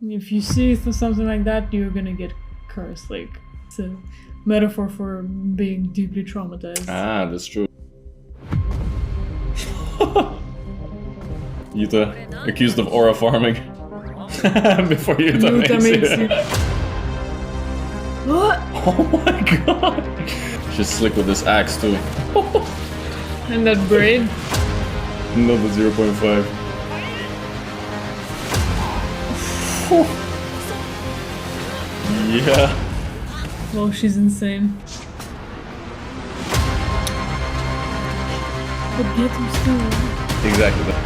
If you see something like that, you're gonna get cursed. Like, it's a metaphor for being deeply traumatized. Ah, that's true. Yuta, accused of aura farming. Before Yuta makes it. What? Oh my god! She's slick with this axe too. And that braid? Another 0.5. Yeah. Well, she's insane. But get him still. Exactly that.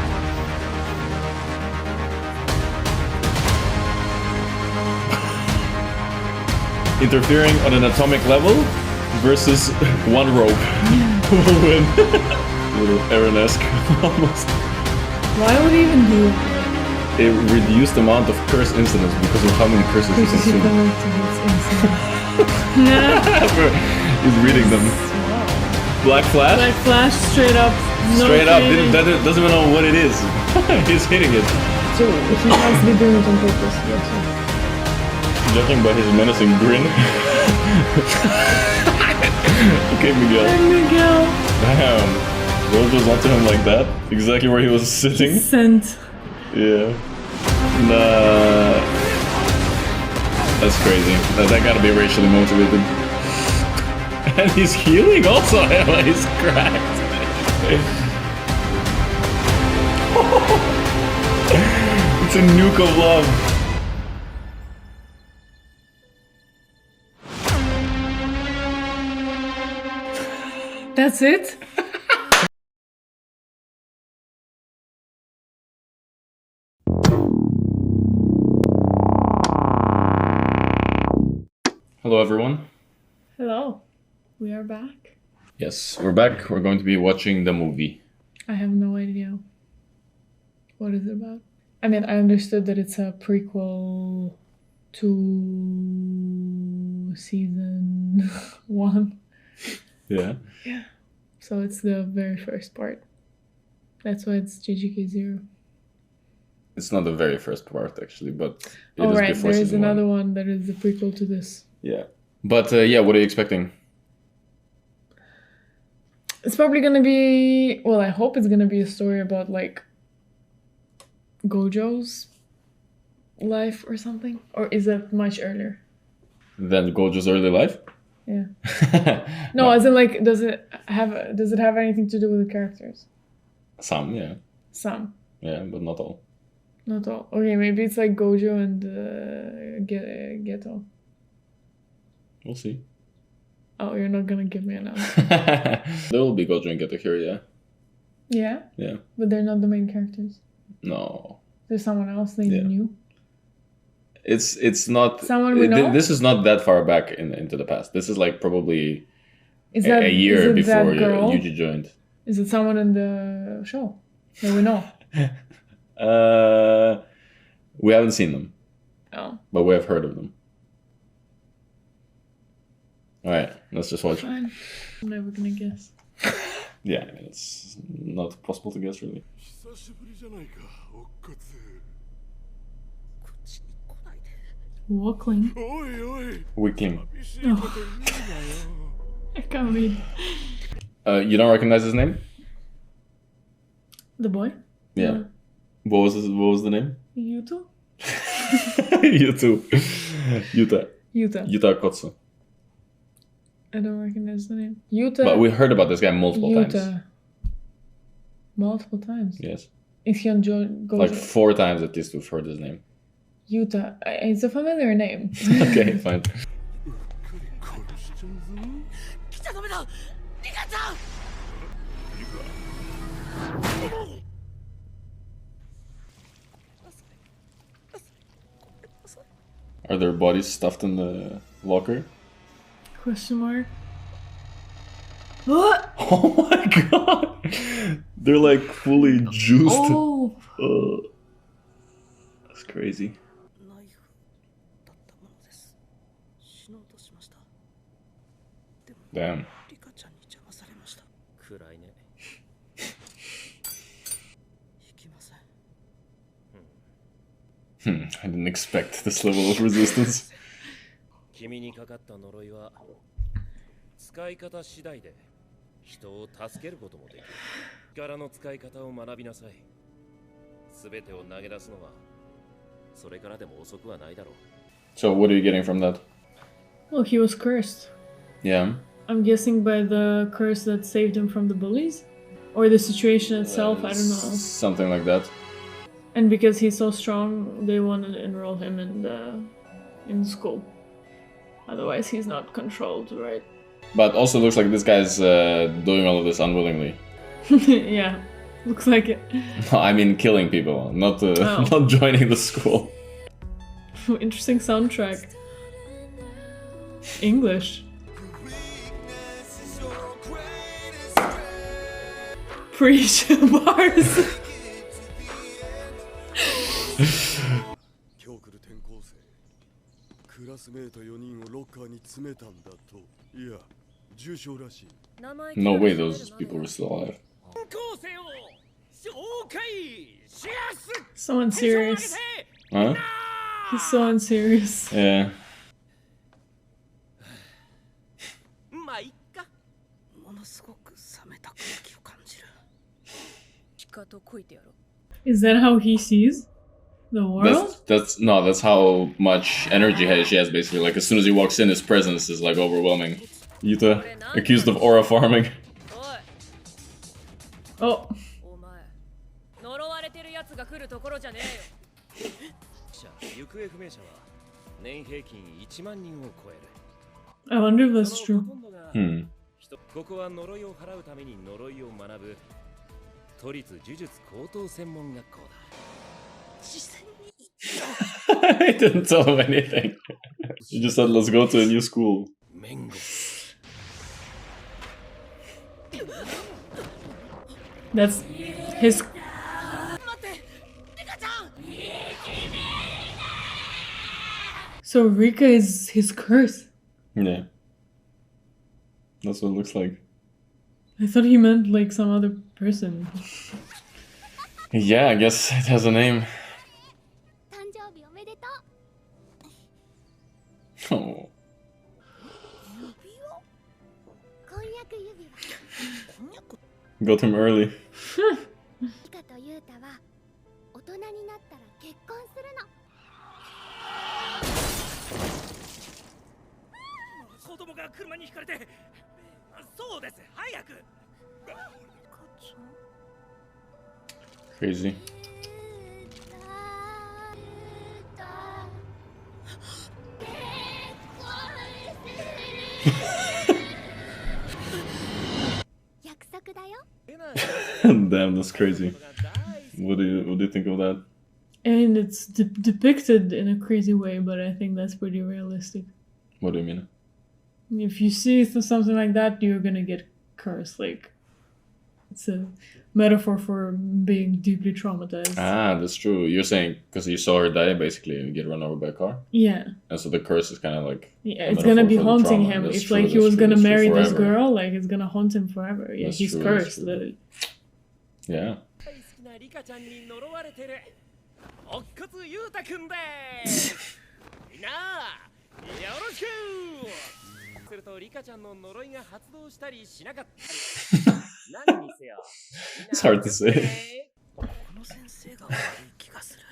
Interfering on an atomic level versus one rope. Who will win? Little Aaron-esque almost. Why would he even do it? A reduced amount of curse incidents because of how many curses he consumed. He's reading them. Black Flash? Black Flash, straight up. Straight up, doesn't even know what it is. He's hitting it. So, if he has to be doing it on purpose, that's it. Judging by his menacing grin. Okay, Miguel. Hey, Miguel. Damn. Gojo's onto him like that? Exactly where he was sitting? Sent. Yeah. Nah. That's crazy. That gotta be racially motivated. And he's healing also. He's cracked. It's a nuke of love. That's it? Hello everyone. Hello. We are back. Yes, we're back. We're going to be watching the movie. I have no idea. What is it about? I mean, I understood that it's a prequel to season 1. Yeah. Yeah. So it's the very first part. That's why it's JJK 0. It's not the very first part actually, but it Oh, is right. before There is season another 1. one that is the prequel to this. Yeah. But yeah, what are you expecting? It's probably gonna be... Well, I hope it's gonna be a story about, like, Gojo's life or something. Or is that much earlier? Then Gojo's early life? Yeah. No, as in, like, does it have anything to do with the characters? Some, yeah. Some. Yeah, but not all. Not all. Okay, maybe it's like Gojo and Geto. We'll see. Oh, you're not gonna give me an answer. There will be Gojo and Geto here, yeah. Yeah? Yeah. But they're not the main characters. No. There's someone else they knew. It's not... Someone we know? This is not that far back into the past. This is like probably a year is it before that girl? Yuji joined. Is it someone in the show that we know? We haven't seen them. Oh. But we have heard of them. Alright, let's just watch. Fine. I'm never gonna guess. Yeah, it's not possible to guess really. Walkling. Weakling. Oh. I can't read. You don't recognize his name? The boy? Yeah. What was the name? Yuto? Yuta. Yuta. Yuta Kotsu. I don't recognize the name. Yuta. But we heard about this guy multiple times. Multiple times? Yes. Is he on Gojo? Like 4 times at least we've heard his name. Yuta. It's a familiar name. Okay, fine. Are their bodies stuffed in the locker? Question mark. What? Oh my god! They're like fully juiced. Oh! That's crazy. Damn. I didn't expect this level of resistance. 君にかかった呪いは使い方次第で人を助けることもできる。力の使い方を学びなさい。すべてを投げ出すのはそれからでも遅くはないだろう。 So what are you getting from that? Well, he was cursed. Yeah. I'm guessing by the curse that saved him from the bullies? Or the situation itself, I don't know. Something like that. And because he's so strong, they wanted to enroll him in school. Otherwise, he's not controlled, right? But also looks like this guy's doing all of this unwillingly. Yeah, looks like it. No, I mean killing people, not not joining the school. Interesting soundtrack. English. Preach bars. 今日来る転校生クラスメート4人をロッカーに詰めたんだと。いや重傷らしい。 No way those people were still alive. So unserious. Huh? He's so unserious. Yeah. まあいっか。ものすごく冷めた空気を感じる。しかとこいてやろう。 Is that how he sees the world? That's how much energy she has basically. Like as soon as he walks in, his presence is like overwhelming. Yuta accused of aura farming. おい。 お前、呪われてるやつが来るところじゃねえよ。行方不明者は年平均1万人を超える。 I wonder if that's その true. ほとんどが ここは呪いを払うために呪いを学ぶ都立呪術高等専門学校だ。 I didn't tell him anything. He just said, let's go to a new school. メンゴ That's his. So Rika is his curse. Yeah. That's what it looks like. I thought he meant like some other person. Yeah, I guess it has a name. 誕生日おめでとう。 Oh. 婚約指輪。 Got him early. リカとユータは大人になったら結婚するの。 子供が車にひかれて。そうです。早く。 Crazy. 約束だよ。 Damn, that's crazy. What do you think of that? And it's depicted in a crazy way, but I think that's pretty realistic. What do you mean? If you see something like that, you're gonna get cursed. Like, it's a metaphor for being deeply traumatized. Ah, that's true. You're saying because you saw her die, basically, you get run over by a car? Yeah. And so the curse is kind of like... Yeah, it's gonna be metaphor for the haunting trauma. him. That's If true, like he that's was true, gonna that's true marry this forever. girl, like it's gonna haunt him forever. Yeah, That's he's true, that's cursed, true. literally. Yeah. 大好きなリカちゃんに呪われてる。おっかつゆうたくんです。みんな、よろしく。するとリカちゃんの呪いが発動したりしなかったり。何にせよ。 It's hard to say. この先生が悪い気がする。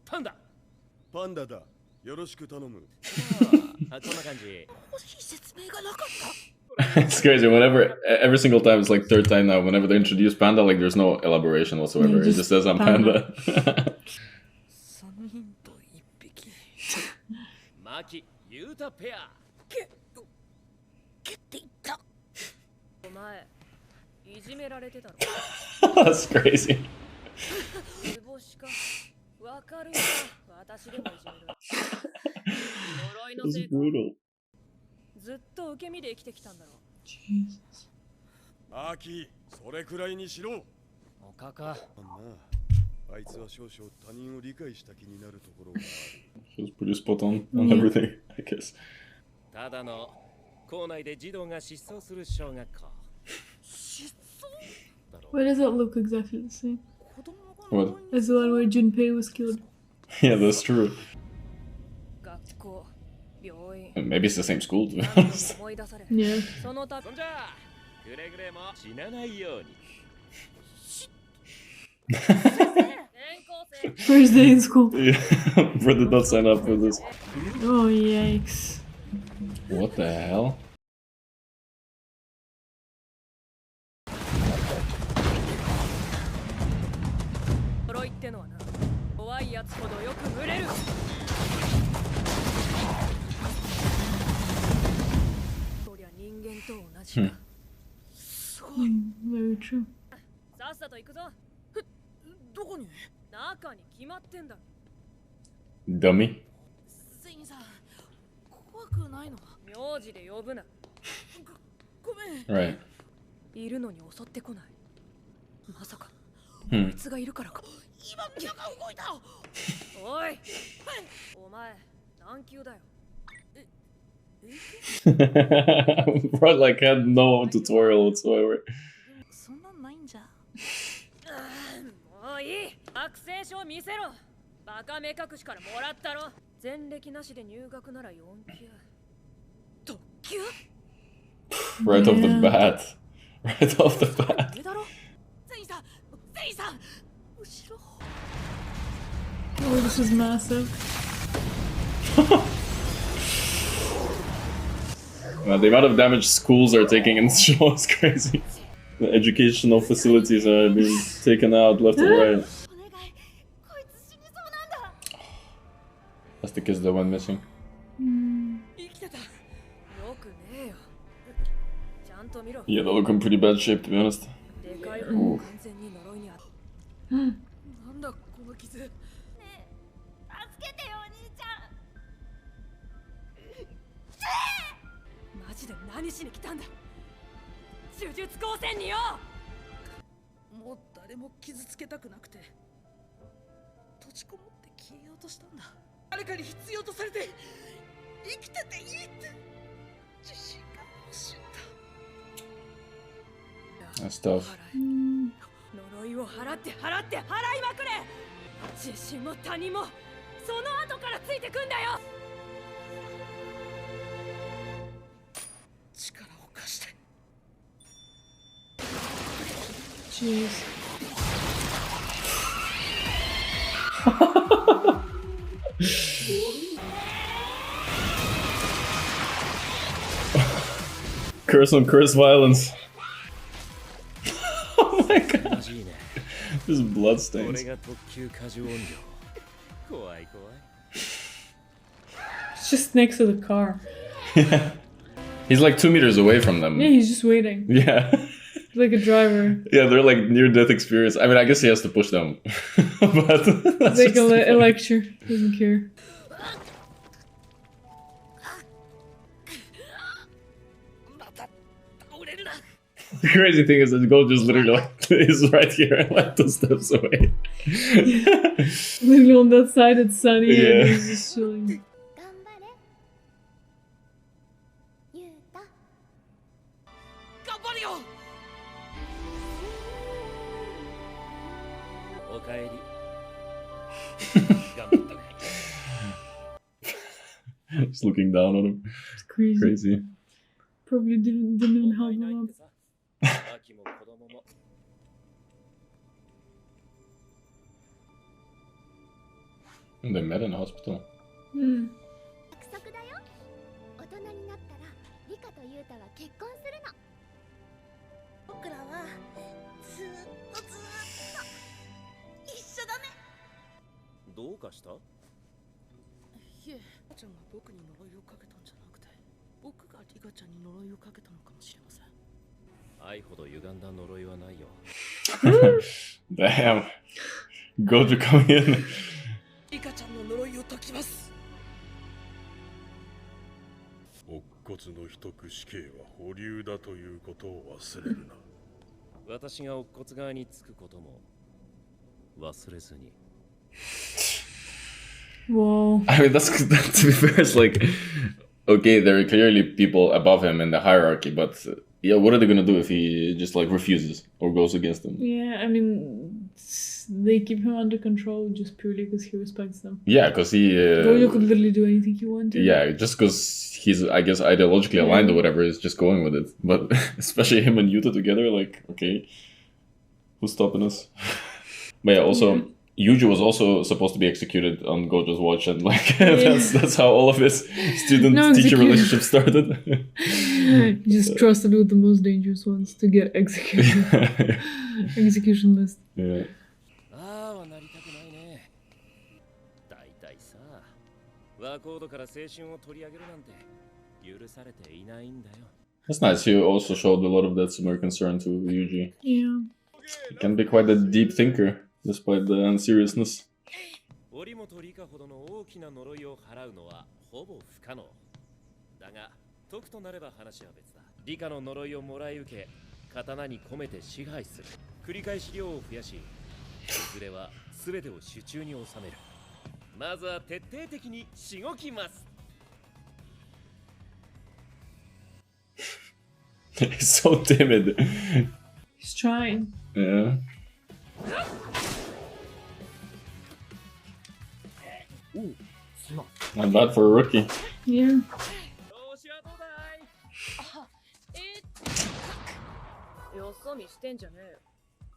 パンダ。パンダだ。よろしく頼む。あ、こんな感じ。欲しい説明がなかった。 It's crazy. Every single time, it's like third time now, whenever they introduce Panda, like there's no elaboration whatsoever. Yeah, It just just says I'm Panda. 3人と1匹。マキ、ユータペア。蹴っていった。お前、いじめられてたろ。 That's crazy. 図星か。わかるよ。私でもいじめる。呪いの That's せいか。 brutal. ずっと受け身で生きてきたんだろ。 Jesus. マーキー、それくらいにしろ。おかか。あいつは少々他人を理解した気になるところがある。 She was pretty spot on everything, I guess. ただの校内で児童が失踪する小学校。失踪 Why does it look exactly the same? 子供が What? That's the one where Junpei was killed. Yeah, that's true. 学校病院 Maybe it's the same school, to be 何度も honest. 思い出され Yeah. そのたそんじゃあくれぐれも死なないように 転校生 First day in school. Yeah, Bro did not sign up for this. Oh, yikes. What the hell? 呪いってのはな怖いやつほどよく群れるそりゃ人間と同じか Very true. さっさと行くぞどこに中に決まってんだろ Dummy? セインさん怖くないの名字で呼ぶなごめん Right. いるのに襲ってこないまさかこ Hmm. いつがいるからか今みんなが動いたおいお前何級だよ Bro like had no tutorial whatsoever. そんなんないんじゃもういい学生証見せろバカ目隠しからもらったろ前歴なしで入学なら4級特急 Right off the Yeah. bat. Right off the bat. これだろセインさんセインさん後ろ Oh, this is massive. The amount of damage schools are taking in this show is crazy. The educational facilities are being taken out left and right. お願いこいつ死にそうなんだ That's the kids that went missing. 生きてたよくねえよちゃんと見ろ Yeah, they look in pretty bad shape, to be honest. でかい方も完全に呪いにあるなんだこの傷ねえ助けてよお兄ちゃんマジで何しに来たんだ呪術高専によもう誰も傷つけたくなくて閉じこもって消えようとしたんだ誰かに必要とされて生きてていいって自信が欲しいんだ That's tough. 呪いを払って払って払いまくれ自信も他人もその後からついてくんだよ力を貸して Jeez. Curse on curse violence. Oh my god. マジいいね Just blood こ stains. れが特急過剰音量怖い怖い It's just next to the car. He's like 2 meters away from them. Yeah, he's just waiting. Yeah. Like a driver. Yeah, they're like near death experience. I mean, I guess he has to push them. But that's It's like just a lecture. Doesn't care. また倒れるな the crazy thing is that the goal just literally like is right here, like 2 steps away. Literally on that side, it's sunny Yeah. and he's just chilling. 頑張れゆうた頑張るよおかえり頑張ったね Just looking down on him. It's crazy. Crazy. Probably didn't even help ない him って up. さ秋も子供も They met in a hospital. 約束だよ大人になったらリカとユウタは結婚するの僕らはずーっと一緒だねどうかしたいえリカちゃんが僕に呪いをかけたんじゃなくて僕がリカちゃんに呪いをかけたのかもしれません愛ほど歪んだ呪いはないよ Damn. Gojo coming in. リカちゃんの呪いを解きます乙骨の秘匿死刑は保留だということを忘れるな私が乙骨側につくことも忘れずに Whoa. I mean, that's to be fair. It's like okay, there are clearly people above him in the hierarchy, but yeah, what are they gonna do if he just like refuses or goes against them? Yeah, I mean, they keep him under control just purely because he respects them. Yeah, because he. Gojo could literally do anything he wanted. Yeah, just because he's, I guess, ideologically aligned or whatever, is just going with it. But especially him and Yuta together, like, okay, who's stopping us? But yeah, also, Yuji was also supposed to be executed on Gojo's watch, and like that's how all of his student-teacher relationship started. Just trusted with the most dangerous ones to get executed. Execution list. Yeah. ああはなりたくないね。だいたいさ、ワーコードから青春を取り上げるなんて許されていないんだよ。 That's nice. He also showed a lot of that similar concern to Yuji. Yeah. He can be quite a deep thinker, despite the unseriousness. 折本理香ほどの大きな呪いを払うのはほぼ不可能。だが、解くとなれば話は別だ。理香の呪いをもらい受け、刀に込めて支配する。繰り返し量を増やし、いずれは全てを手中に収める。まずは徹底的にしごきます。 He's so timid. He's trying. Yeah. Not bad for a rookie. Yeah. 調子はどうだい？よそ見してんじゃねえよ。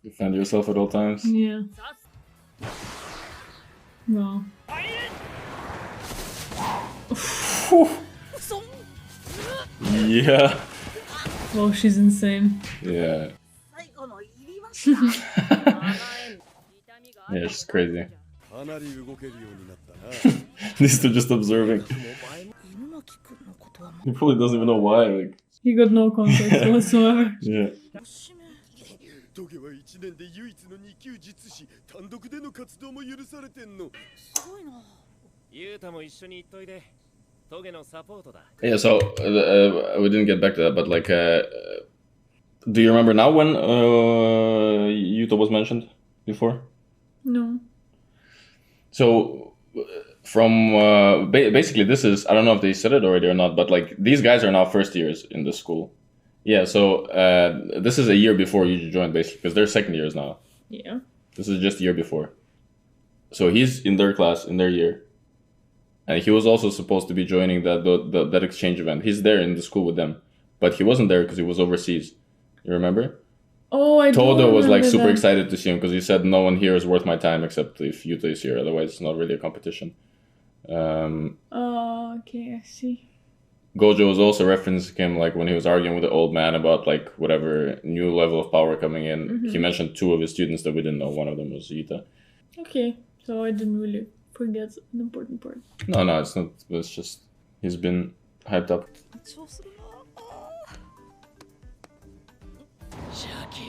Defend yourself at all times. Yeah. Wow. Yeah. Well, she's insane. Yeah. 最後の入りました Yeah, she's crazy. かなり動けるようになったな。 These two just observing. 犬巻くんのことはも He probably doesn't even know why. Like, He got no context whatsoever. yeah. う締め トゲは1年で唯一の2級術師、単独での活動も許されてんの。すごいな。ユータも一緒に行っといで。トゲのサポートだ。 Yeah, so we didn't get back to that, but like, do you remember now when Yuta was mentioned before? No. So, from basically, this is, I don't know if they said it already or not, but like these guys are now first years in the school. Yeah, so this is a year before you joined, basically, because they're second years now. Yeah. This is just a year before. So he's in their class, in their year. And he was also supposed to be joining that exchange event. He's there in the school with them. But he wasn't there because he was overseas. You remember? Oh, I do Todo was like remember super that. excited to see him because he said no one here is worth my time except if Yuta is here. Otherwise, it's not really a competition. Oh, okay, I see. Gojo was also referencing him like when he was arguing with the old man about like whatever new level of power coming in. Mm-hmm. He mentioned two of his students that we didn't know. One of them was Yuta. Okay, so I didn't really forget an important part. No, it's not. It's just he's been hyped up. 緊張するな。シャキ。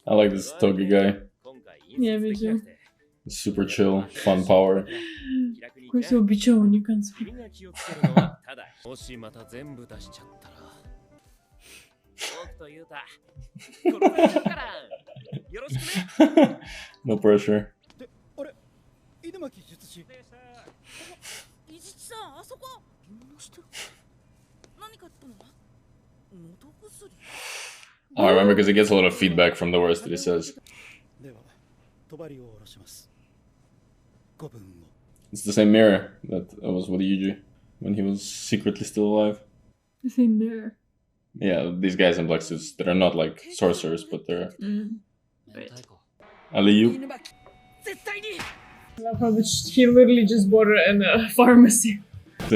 I like this Togi guy. 今回 Yeah, me too. Super chill, fun power. Of course, you'll be chill when you can speak. 君が気をつけるのはただ。もしまた全部出しちゃったら。僕とユータ。殺されちゃうから。よろしくね。 No pressure. あれ犬巻術師。伊地知さん、あそこ。どうして何かあったの？喉薬。 Oh, I remember because he gets a lot of feedback from the words that he says. では、帳を下ろします。ご分を。 It's the same mirror that was with Yuji when he was secretly still alive. The same there. Yeah, these guys in black suits that are not like sorcerers, but they're Wait. Aliyu. 犬巻絶対に。 I love how he literally just bought her in a pharmacy. あ、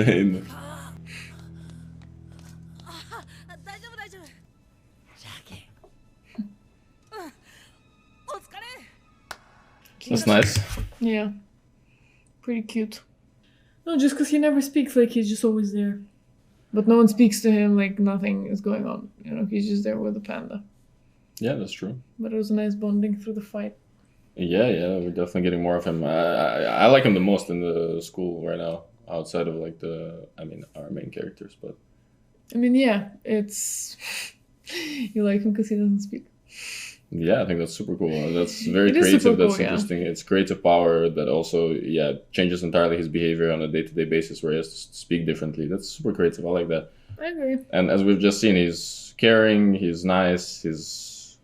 大丈夫大丈夫。シャキ。お疲れ。 That's nice. Yeah. Pretty cute. No, just because he never speaks, like he's just always there. But no one speaks to him, like nothing is going on. You know, he's just there with the panda. Yeah, that's true. But it was a nice bonding through the fight. Yeah, we're definitely getting more of him. I like him the most in the school right now, outside of like our main characters. But I mean, yeah, it's... you like him because he doesn't speak. Yeah, I think that's super cool. That's very It is creative. super cool, That's yeah. interesting. It's creative power that also, yeah, changes entirely his behavior on a day-to-day basis where he has to speak differently. That's super creative. I like that. I agree. And as we've just seen, he's caring, he's nice, he's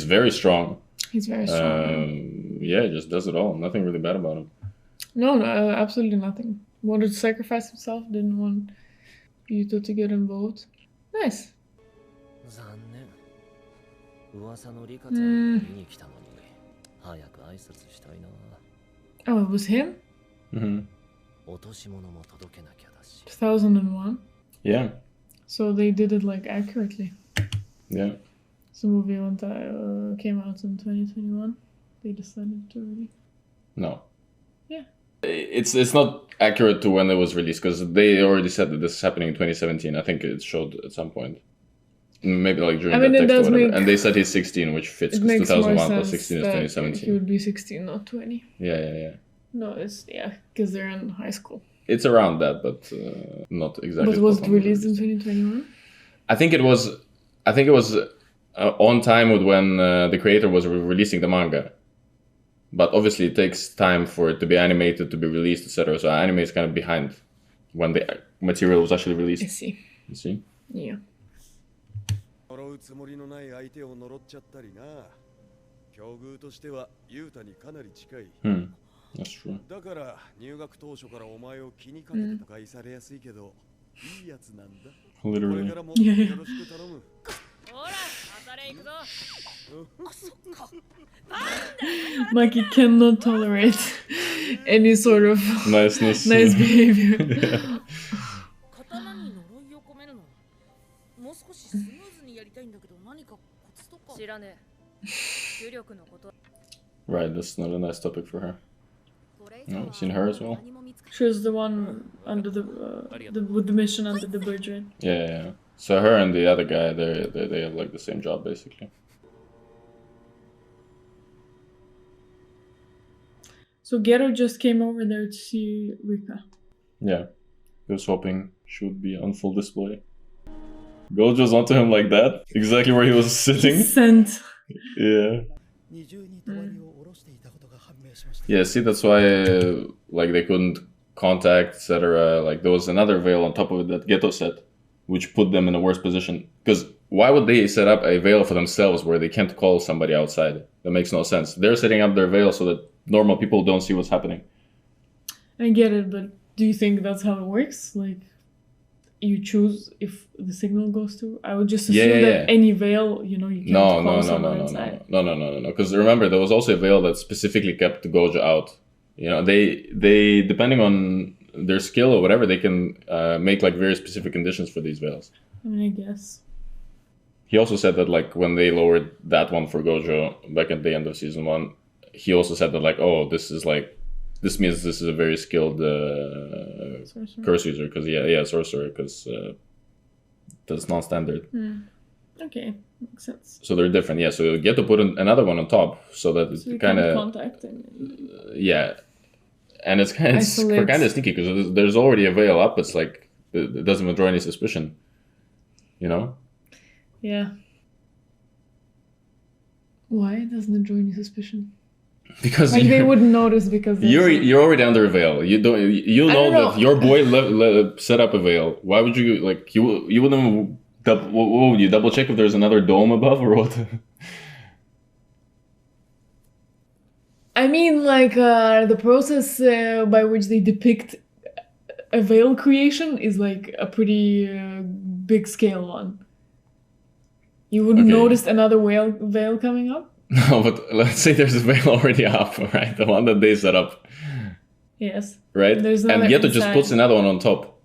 very strong. He's very strong. Yeah, he just does it all. Nothing really bad about him. No, absolutely nothing. Wanted to sacrifice himself, didn't want Yuto to get involved. Nice. 残念。噂のリカちゃんが見に来たのに、早く挨拶したいな。Oh, it was him? Mm-hmm. 落とし物も届けなきゃだし。2001? Yeah, So they did it like accurately. yeah. So the movie came out in 2021. They decided to release. No. Yeah. It's not accurate to when it was released because they already said that this is happening in 2017. I think it showed at some point. Maybe like during I mean, that it text or does whatever. make- And they said he's 16, which fits It because makes more 2001 plus sense 16 is that 2017. he would be 16, not 20. Yeah. No, it's, yeah, because they're in high school. It's around that, but not exactly. But was spot it on released in 2021? I think it was on time with when the creator was releasing the manga. But obviously it takes time for it to be animated, to be released, etc. So anime is kind of behind when the material was actually I released. see. You see? Yeah. 呪うつもりのない相手を呪っちゃったりな。境遇としてはユータにかなり近い。 That's true. だから入学当初からお前を気にかけてとか愛されやすいけど、いいやつなんだ。これ Literally. からもよろしく頼む。ほら朝練行くぞ。あ、そっか。 Mikey cannot tolerate any sort of Niceness. nice behavior. 刀に呪いを込めるの。もう少しスムーズにやりたいんだけど、何かコツとか。知らねえ。重力のこと。 Right, that's not a nice topic for her. No, seen her as well? She was the one under with the mission under the bridge, right? Yeah. So her and the other guy, they have like the same job basically. So Gero just came over there to see Rika. Yeah. He was hoping she would be on full display. Gojo's onto him like that, exactly where he was sitting. Sent. Yeah. Yeah, see, that's why like they couldn't contact, etc. Like there was another veil on top of it that Geto set, which put them in a worse position. Because why would they set up a veil for themselves where they can't call somebody outside? That makes no sense. They're setting up their veil so that normal people don't see what's happening. I get it, but do you think that's how it works? Like, you choose if the signal goes through? I would just assume that any veil, you can't call someone inside. No. Because remember, there was also a veil that specifically kept Gojo out. You know, they depending on their skill or whatever, they can make like very specific conditions for these veils. I mean, I guess. He also said that like when they lowered that one for Gojo back at the end of season 1, he also said that like, oh, this means this is a very skilled curse user because sorcerer because that's non-standard. Okay, makes sense. So they're different. Yeah, so you get to put another one on top so that So you it kind of contact and yeah, and it's kind of sneaky because there's already a veil up. It's like it doesn't even draw any suspicion, you know. Yeah. Why doesn't it draw any suspicion? Because like they wouldn't notice because you're already under a veil. You know that your boy set up a veil. Why would you like you wouldn't what would you double check if there's another dome above or what? I mean, like the process by which they depict a veil creation is like a pretty big scale one. You wouldn't notice another veil coming up? No, but let's say there's a veil already up, right? The one that they set up. Yes. Right? And Geto just puts another one on top.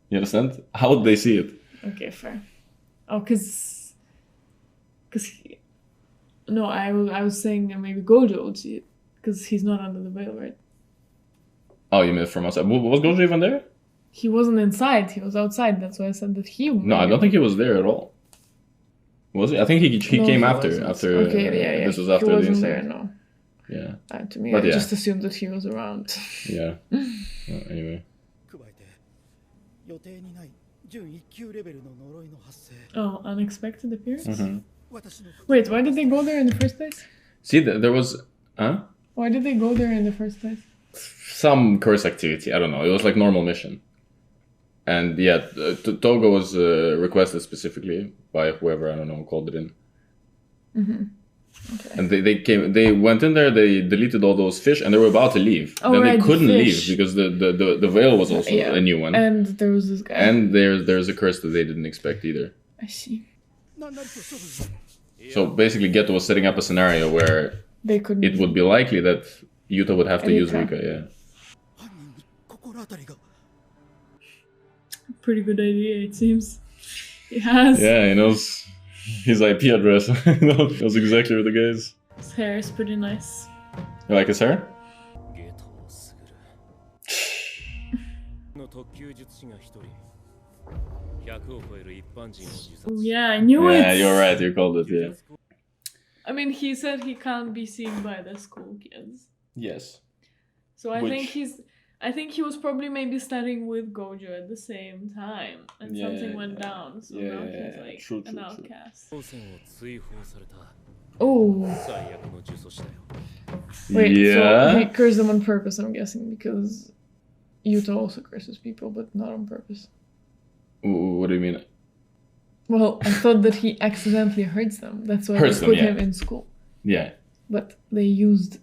You understand? How would they see it? Okay, fair. Oh, because no, I was saying maybe Gojo would see it because he's not under the veil, right? Oh, you meant from outside? Was Gojo even there? He wasn't inside. He was outside. That's why I said that he. No, I don't think he was there at all. Was he? I think he came after. Okay, yeah. This was after he wasn't the there, no. Yeah. To me, But I just assumed that he was around. Yeah. Anyway. Oh, unexpected appearance? Wait, why did they go there in the first place? See, there was Why did they go there in the first place? some curse activity. I don't know. It was like normal mission. And yeah, Togo was requested specifically by whoever, I don't know, called it in. Mm-hmm. Okay. And they went in there, they deleted all those fish, and they were about to leave. Oh, then right, they the couldn't leave fish. because the veil was also Yeah. a new one. And there was this guy. And there's a curse that they didn't expect either. I see. So basically, Geto was setting up a scenario where They couldn't. it would be likely that Yuta would have to use Rika. Rika, yeah. Pretty good idea, it seems. He has. Yeah, he knows his IP address. knows exactly where the guy is. His hair is pretty nice. You like his hair? ゲトをすぐるの特級術師が一人100を超える一般人を自殺 Oh yeah, I knew Yeah, it! you're right, you called it, yeah. I mean, he said he can't be seen by the school kids. Yes. So I Which- think he was probably maybe studying with Gojo at the same time, and Yeah, something went yeah. down. So Yeah, now yeah, he's yeah. like True, an true, true. outcast. 当選を追放された Oh, 最悪の呪詛師だよ wait. So Yeah. he cursed them on purpose, I'm guessing, because Yuta also curses people, but not on purpose. What do you mean? Well, I thought that he accidentally hurts them. That's why Hurts they them, put yeah. him in school. Yeah, But they used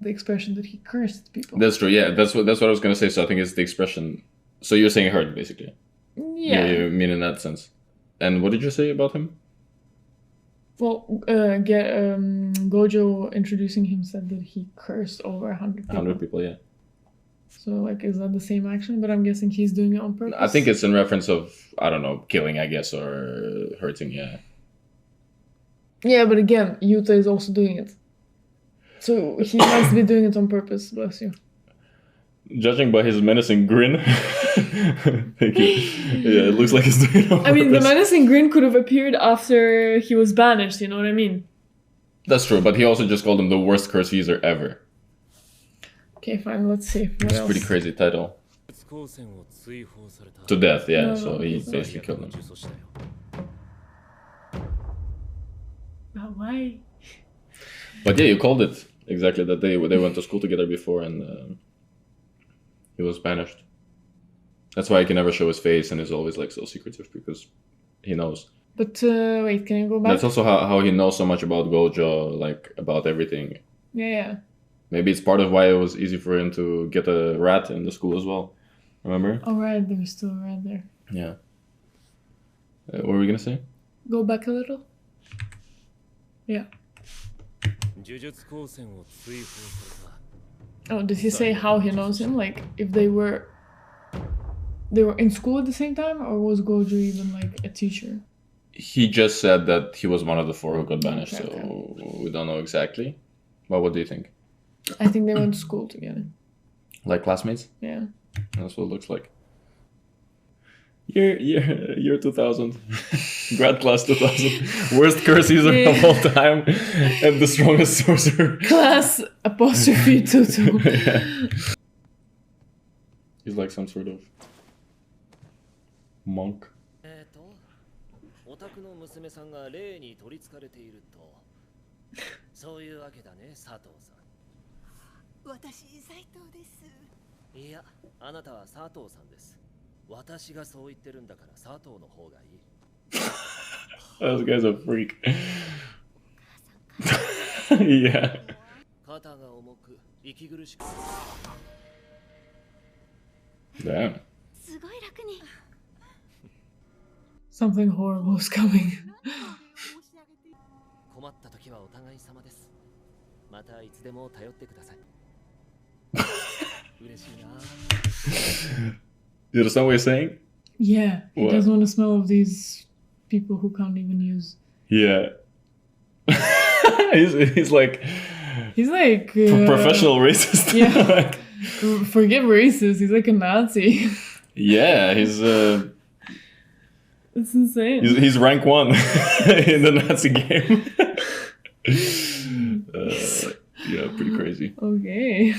the expression that he cursed people. that's true. Yeah, that's what I was gonna say. So I think it's the expression. So you're saying hurt, basically. Yeah. You mean in that sense. And what did you say about him? Well, Gojo introducing him said that he cursed over 100 people. 100 people, yeah. So, like, is that the same action? But I'm guessing he's doing it on purpose. I think it's in reference of, I don't know, killing, I guess, or hurting, yeah. Yeah, but again, Yuta is also doing it. So he must be doing it on purpose, bless you. Judging by his menacing grin, thank you. Yeah, it looks like he's doing it on I mean, the purpose. menacing grin could have appeared after he was banished, you know what I mean? That's true, but he also just called him the worst curse user ever. Okay, fine, let's see. What It's a else? pretty crazy title. 光線を追放された To death, yeah, No, so no, he no. basically 最悪 killed の him. 呪詛師だよ Why? But yeah, you called it exactly that they went to school together before and he was banished. That's why he can never show his face and is always like so secretive because he knows. But wait, can you go back? That's also how he knows so much about Gojo, like about everything. Yeah. Maybe it's part of why it was easy for him to get a rat in the school as well. Remember? All right, there's still a rat there. Yeah. What were we gonna say? Go back a little. Yeah. 呪術光線を追放された Oh, did he say how he knows him? Like, if they were in school at the same time, or was Gojo even like a teacher? He just said that he was one of the 4 who got banished, Okay, so we don't know exactly. But what do you think? I think they went to school together. Like classmates? Yeah. That's what it looks like. Year 2000. Grad class 2000. Worst curse user of all time. And the strongest sorcerer. Class apostrophe Tutu. Yeah. He's like some sort of monk. お宅の娘さんが霊に取りつかれているとそういうわけだね佐藤さ私斉藤ですんいやあなたは佐藤さんです私がそう言ってるんだから佐藤の方がいい This guy's a freak. Yeah. 肩が重く息苦しく Damn. すごい楽に Something horrible is coming. 困った時はお互い様ですまたいつでも頼ってください嬉しいな You understand what he's saying? Yeah, he What? doesn't want to smell of these people who can't even use. Yeah. he's like He's like professional racist. Yeah. Like, Forget racist. He's like a Nazi. yeah, he's It's insane. he's rank 1 in the Nazi game. Yeah, pretty crazy. Okay,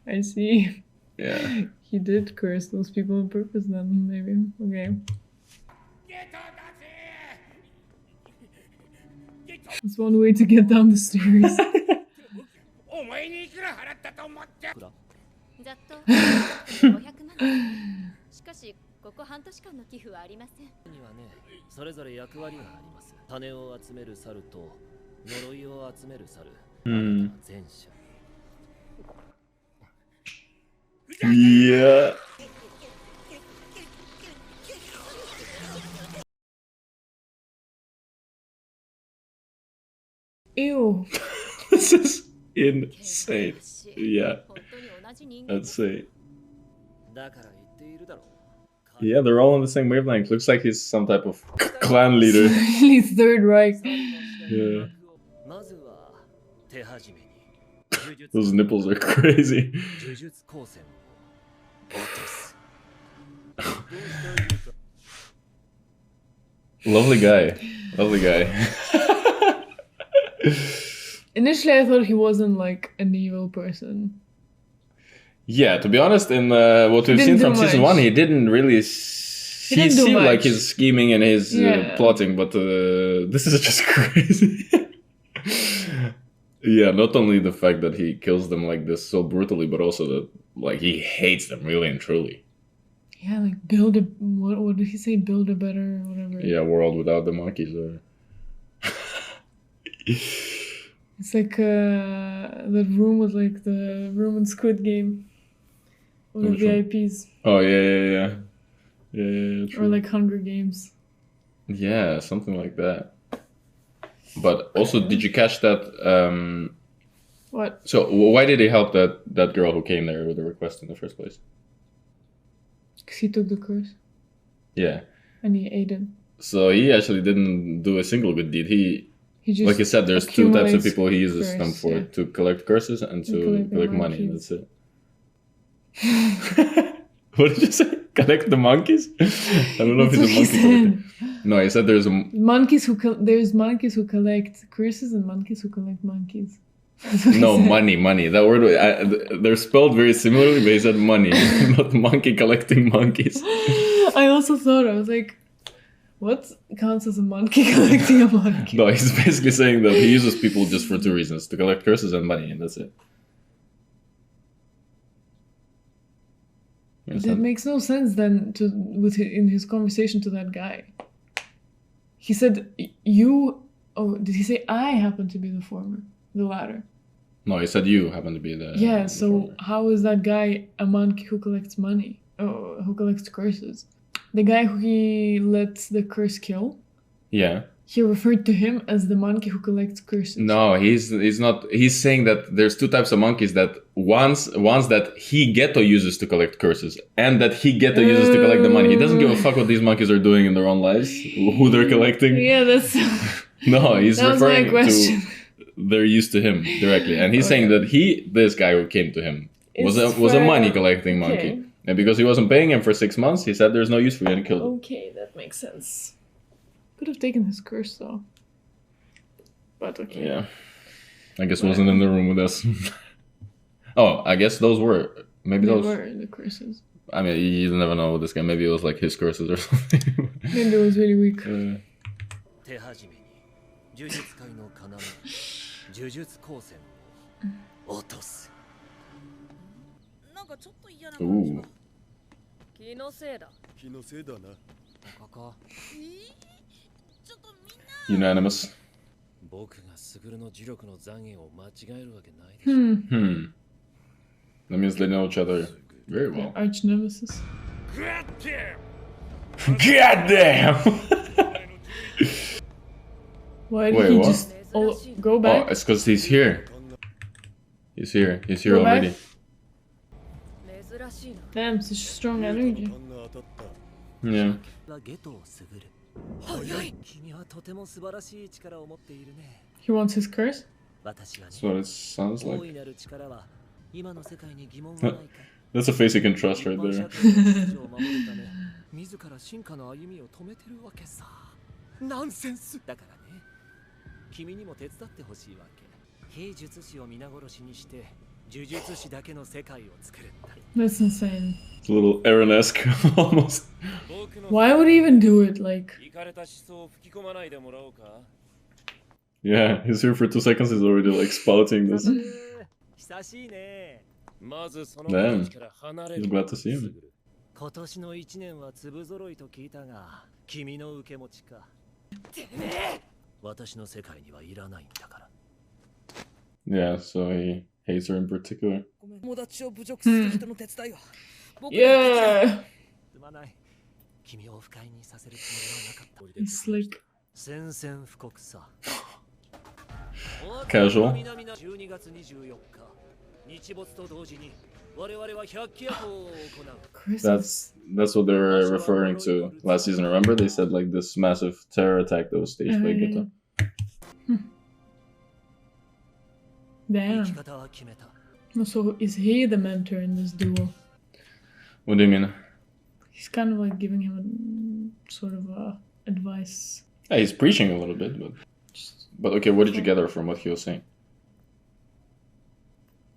I see. Yeah. He did curse those people on purpose then, maybe. Okay. That's one way to get down the stairs. お前にいくら払ったと思ってざっと500万しかしここ半年間の寄付はありませんにはね、それぞれ役割があります。種を集める猿と呪いを集める猿。前者。 Yeah. Ew. This is insane. Yeah, 本当に同じ人間 I'd say. だから言っているだろう。 Yeah, they're all on the same wavelength. Looks like he's some type of clan leader. He's Third Reich. Yeah. まずは手始めに Those nipples are crazy. 呪術高専を落とす。 Lovely guy. Lovely guy. Initially, I thought he wasn't like an evil person. Yeah, to be honest, in what we've seen Didn't from do season much. 1, he didn't really. He didn't do seemed like much. his scheming and his Yeah. plotting, but this is just crazy. Yeah, not only the fact that he kills them like this so brutally, but also that like he hates them really and truly. Yeah, like build a what did he say? Build a better whatever. Yeah, world without the monkeys. It's like that room was like the room in Squid Game. Or the Which one? VIPs. Oh yeah. True. Or like Hunger Games. Yeah, something like that. But also, did you catch that? What? So why did he help that girl who came there with the request in the first place? Because he took the curse Yeah. and he ate it. So he actually didn't do a single good deed. He, He just like you said, there's two types of accumulates people he uses them curse, for: yeah. to collect curses and to collect the collect money. monkeys. That's it. What did you say? Collect the monkeys? I don't know if That's he's a what he monkey collector. said. No, he said there's a. There's monkeys who collect curses and monkeys who collect monkeys. That's what he No, said. money. That word, they're spelled very similarly, but he said money, not monkey collecting monkeys. I also thought, I was like, what counts as a monkey collecting a monkey? No, he's basically saying that he uses people just for two reasons: to collect curses and money, and that's it. You That understand? makes no sense then in his conversation to that guy. He said, you... Oh, did he say, I happen to be the former? The latter? No, he said you happen to be the. Yeah, the so former. how is that guy a monkey who collects money? Oh, who collects curses? The guy who he lets the curse kill? Yeah. He referred to him as the monkey who collects curses. No, he's not. He's saying that there's two types of monkeys. That ones that he Ghetto uses to collect curses, and that he Ghetto uses to collect the money. He doesn't give a fuck what these monkeys are doing in their own lives, who they're collecting. Yeah, that's... No, he's That was my referring question. to they're used to him directly, and he's saying that this guy who came to him was It's a for- money collecting monkey, Okay. and because he wasn't paying him for 6 months, he said there's no use for you and killed him. Okay, that makes sense. Could have taken his curse though. But okay. Yeah, I guess wasn't in the room with us. Oh, I guess those were maybe They those. were the curses. I mean, you never know with this guy. Maybe it was like his curses or something. Maybe it was really weak. 手始めに呪術界の要呪術高専を落とす。なんかちょっと嫌な感じ Ooh, が気のせいだ。気のせいだな。ここちょっとみんな unanimous. 僕がスグルの呪力の残影を間違えるわけないでしょ。 Hmm. That means they know each other very well. Arch nemesis. Goddamn! Why did Wait, he what? just go Oh, back? it's because he's here. He's here. He's here Go back. already. 珍しいな。 Damn, such strong energy. 勘が当たった。 Yeah. はゲトをスグル。早い君はとても素晴らしい力を持っているね。 He wants his curse? 私はね That's what it sounds 大 like. いなる力は今の世界に疑問はないか。 That's a face you can trust right 一般 there. 社会の秩序を守るため自ら進化の歩みを止めてるわけさ。ナンセンスだからね。君にも手伝ってほしいわけ。非術師を皆殺しにして呪術師だけの世界を作るんだ。 That's insane. It's a little Aaron-esque almost. 僕の Why would he even do it? Like, イカれた思想を吹き込まないでもらおうか。Yeah, he's here for 2 seconds, he's already like spouting this. 久しいね。まずその Damn. 形から離れ He's る。 glad to see him. 今年の1年は粒揃いと聞いたが、君の受け持ちか。てめえ！私の世界にはいらないんだから。 Yeah, so he hates her in particular. ごめん、友達を侮辱する人の手伝いは。僕に Yeah. すまない。君を不快にさせるつもりはなかった。 He's like 宣戦布告さ。 Casual. 12月24日、日没と同時に我々は百鬼夜行を行う。 Christmas. That's what they were referring to last season. Remember, they said like this massive terror attack that was staged by Geta. Damn. 生き方は決めた。 So is he the mentor in this duo? What do you mean? He's kind of like giving him a sort of advice. Yeah, he's preaching a little bit, but okay, what did you gather from what he was saying?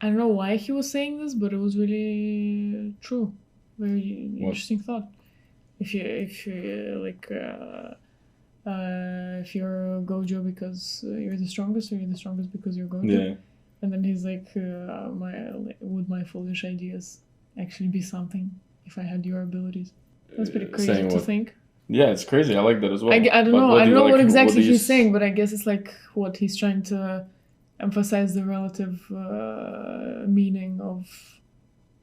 I don't know why he was saying this, but it was really true. Very What? interesting thought. If you like, if you're Gojo because you're the strongest, or you're the strongest because you're Gojo. Yeah. And then he's like, would my foolish ideas actually be something if I had your abilities? That's pretty crazy Saying to what? think. Yeah, it's crazy. I like that as well. I don't But know. I do don't you know like- what exactly do you he's s- saying, but I guess it's like what he's trying to emphasize the relative meaning of,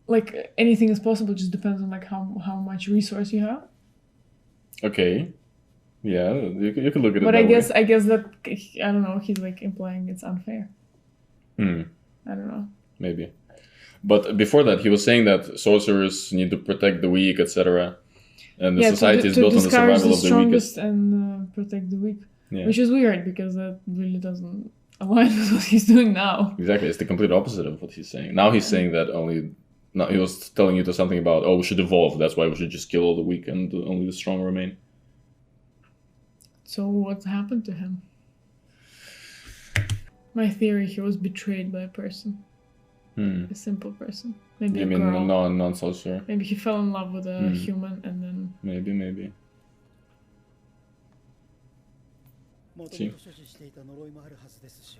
like, anything is possible. Just depends on like how much resource you have. Okay. Yeah, you can look at it But that way. I guess that I don't know. He's like implying it's unfair. Hmm. I don't know. Maybe. But before that, he was saying that sorcerers need to protect the weak, etc. And the society is to built on the discourage survival of the weakest. strongest and protect the weak, Yeah. which is weird because that really doesn't align with what he's doing now. Exactly, it's the complete opposite of what he's saying. Now he's saying that only. No, he was telling you to something about, oh, we should evolve. That's why we should just kill all the weak and only the strong remain. So what happened to him? My theory: he was betrayed by a person, a simple person, maybe You a mean girl. non-sorcerer? Maybe he fell in love with a human and then. Maybe. もともと所持していた呪いもあるはずですし、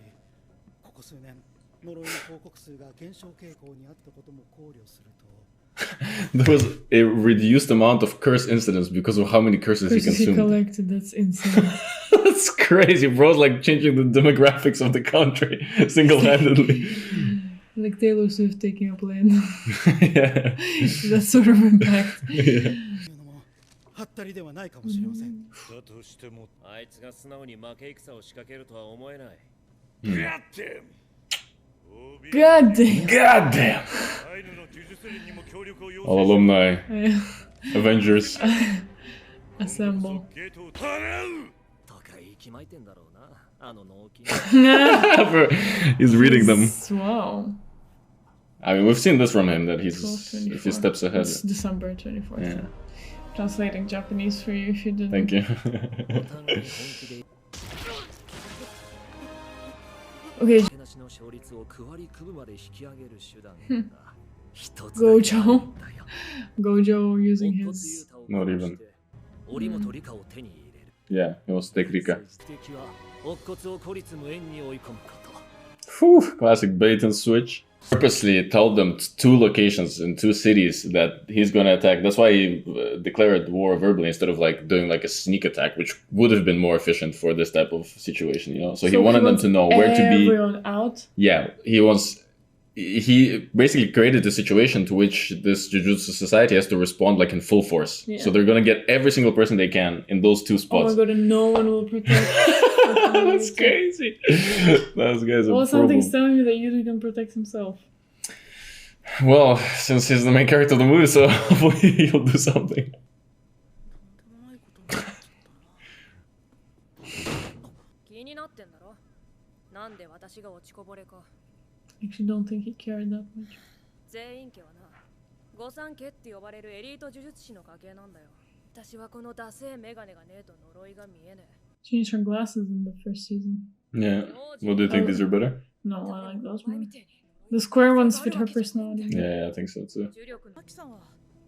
ここ数年呪いの報告数が減少傾向にあったことも考慮すると。 There was a reduced amount of curse incidents because of how many curses he Curses he consumed. collected. That's insane. That's crazy, bro. It's like changing the demographics of the country single-handedly. Like Taylor Swift taking up land. Yeah. That sort of impact. Yeah. いうのもはったりではないかもしれません。だとしても、あいつが素直に負け戦を仕掛けるとは思えない。 God damn. God damn. All alumni, Yeah. Avengers. Assemble. とか息巻いてんだろうな、あの脳筋。 He's reading them. Wow. I mean, we've seen this from him that 12/24. if he steps ahead. It's December 24th. Yeah. Translating Japanese for you if you didn't. Thank you. お互い本気で Okay, けなしの勝率を9割9分まで引き上げる手段が一つだけある Gojo. んだよ。 Gojo using 乙骨 his. 雄太を Not 殺 even. して織本理香を手に入れる。 Yeah, he wants to take Rika. 目的は乙骨を孤立無縁に追い込むこと。 Whew, classic bait and switch. Purposely told them 2 locations in 2 cities that he's gonna attack. That's why he declared war verbally instead of like doing like a sneak attack, which would have been more efficient for this type of situation, you know. So he wanted them wants to know where to be. Everyone out. Yeah, he basically created a situation to which this Jujutsu society has to respond like in full force. Yeah. So they're gonna get every single person they can in those 2 Oh spots. my god, and no one will protect. That's crazy. Those guys are Well, something's horrible. telling me that Yuji can protect himself. Well, since he's the main character of the movie, so hopefully he'll do something. 気になってんだろ。なんで私が落ちこぼれか。 Actually, don't think he cared that much. 全員家はな、御三家って呼ばれるエリート呪術師の家系なんだよ。私はこのダセーメガネがねえと呪いが見えねえ。 She used her glasses in the first season. Yeah. Well, do you think these are better? No, I like those more. The square ones fit her personality. Yeah, I think so too. 重力のアキさんは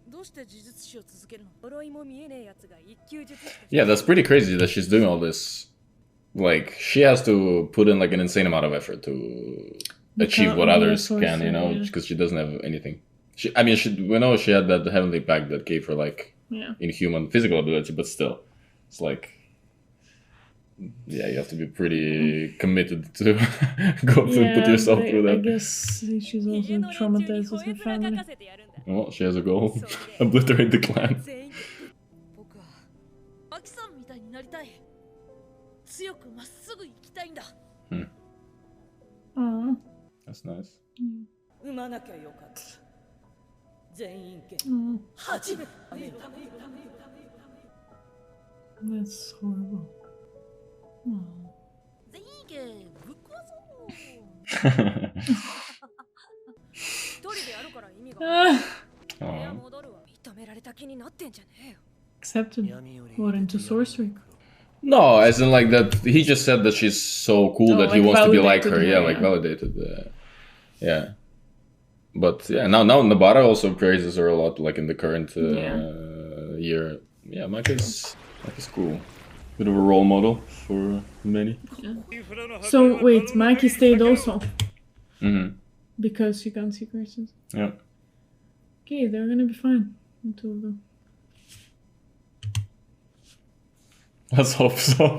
どうして呪術師を続けるの？呪いも見えねえやつが一級術師として Yeah, that's pretty crazy that she's doing all this like she has to put in like an insane amount of effort to achieve what be a others can, sorcerer, you know, yeah. because she doesn't have anything. We know she had that heavenly pact that gave her like Yeah. inhuman physical ability, but still, it's like, yeah, you have to be pretty committed to go through, put yourself but through I that. guess she's also 家の連中に traumatized with 吠え her 面か family. かせてやるんだ Well, she has a goal: それで obliterate the clan. 全員僕はマキさんみたいになりたい。強くまっすぐ生きたいんだ。 Aw. That's nice. 産まなきゃよかった。全員権 Aw. 初めて。 That's horrible. Aw. 全員権ぶっ壊そう。一人でやるから意味が Ah, 部屋 Aw. 戻るわ認められた気になってんじゃねえよ accepted. What, into sorcery? No, as in like that. He just said that she's so cool Oh, that he like wants to be like validated her. her, Yeah, like yeah. validated. Yeah, but yeah, now Nabara also praises her a lot, like in the current year. Yeah, Mike is cool. Bit of a role model for many. So wait, Maki stayed also Hmm. because she can't see curses. Yeah. Okay, they're gonna be fine. The two of them. Let's hope so.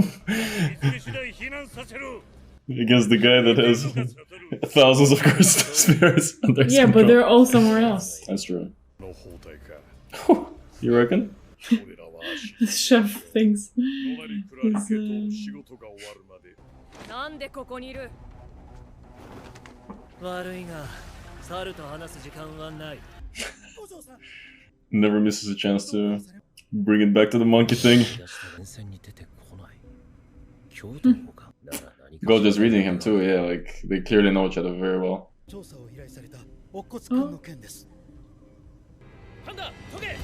Against the guy that has thousands of cursed spirits under his Yeah, but control. they're all somewhere else. That's true. の包帯か You reckon? 俺らは The chef thinks のなりくらりけと仕事が終わるまでなんでここにいる悪いが猿と話す時間はない Never misses a chance to bring it back to the monkey thing. 出した連戦に出てこない京都の方かだが何か Go just reading him too, yeah, like they clearly know each other very well. 調査を依頼された乙骨くんの件です。パンダトゲ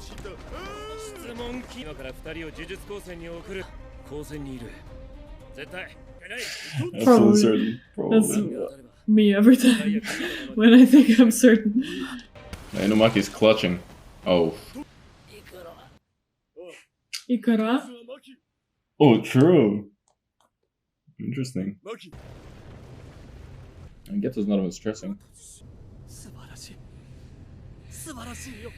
質問機今から2人を呪術高専に送る高専にいる絶対いない Absolutely certain. That's Probably. me every time when I think I'm certain. Inumaki's clutching. Oh. Ikara? Oh, true. Interesting. マキ I guess it's not even stressing. 素晴らしい素晴らしいよ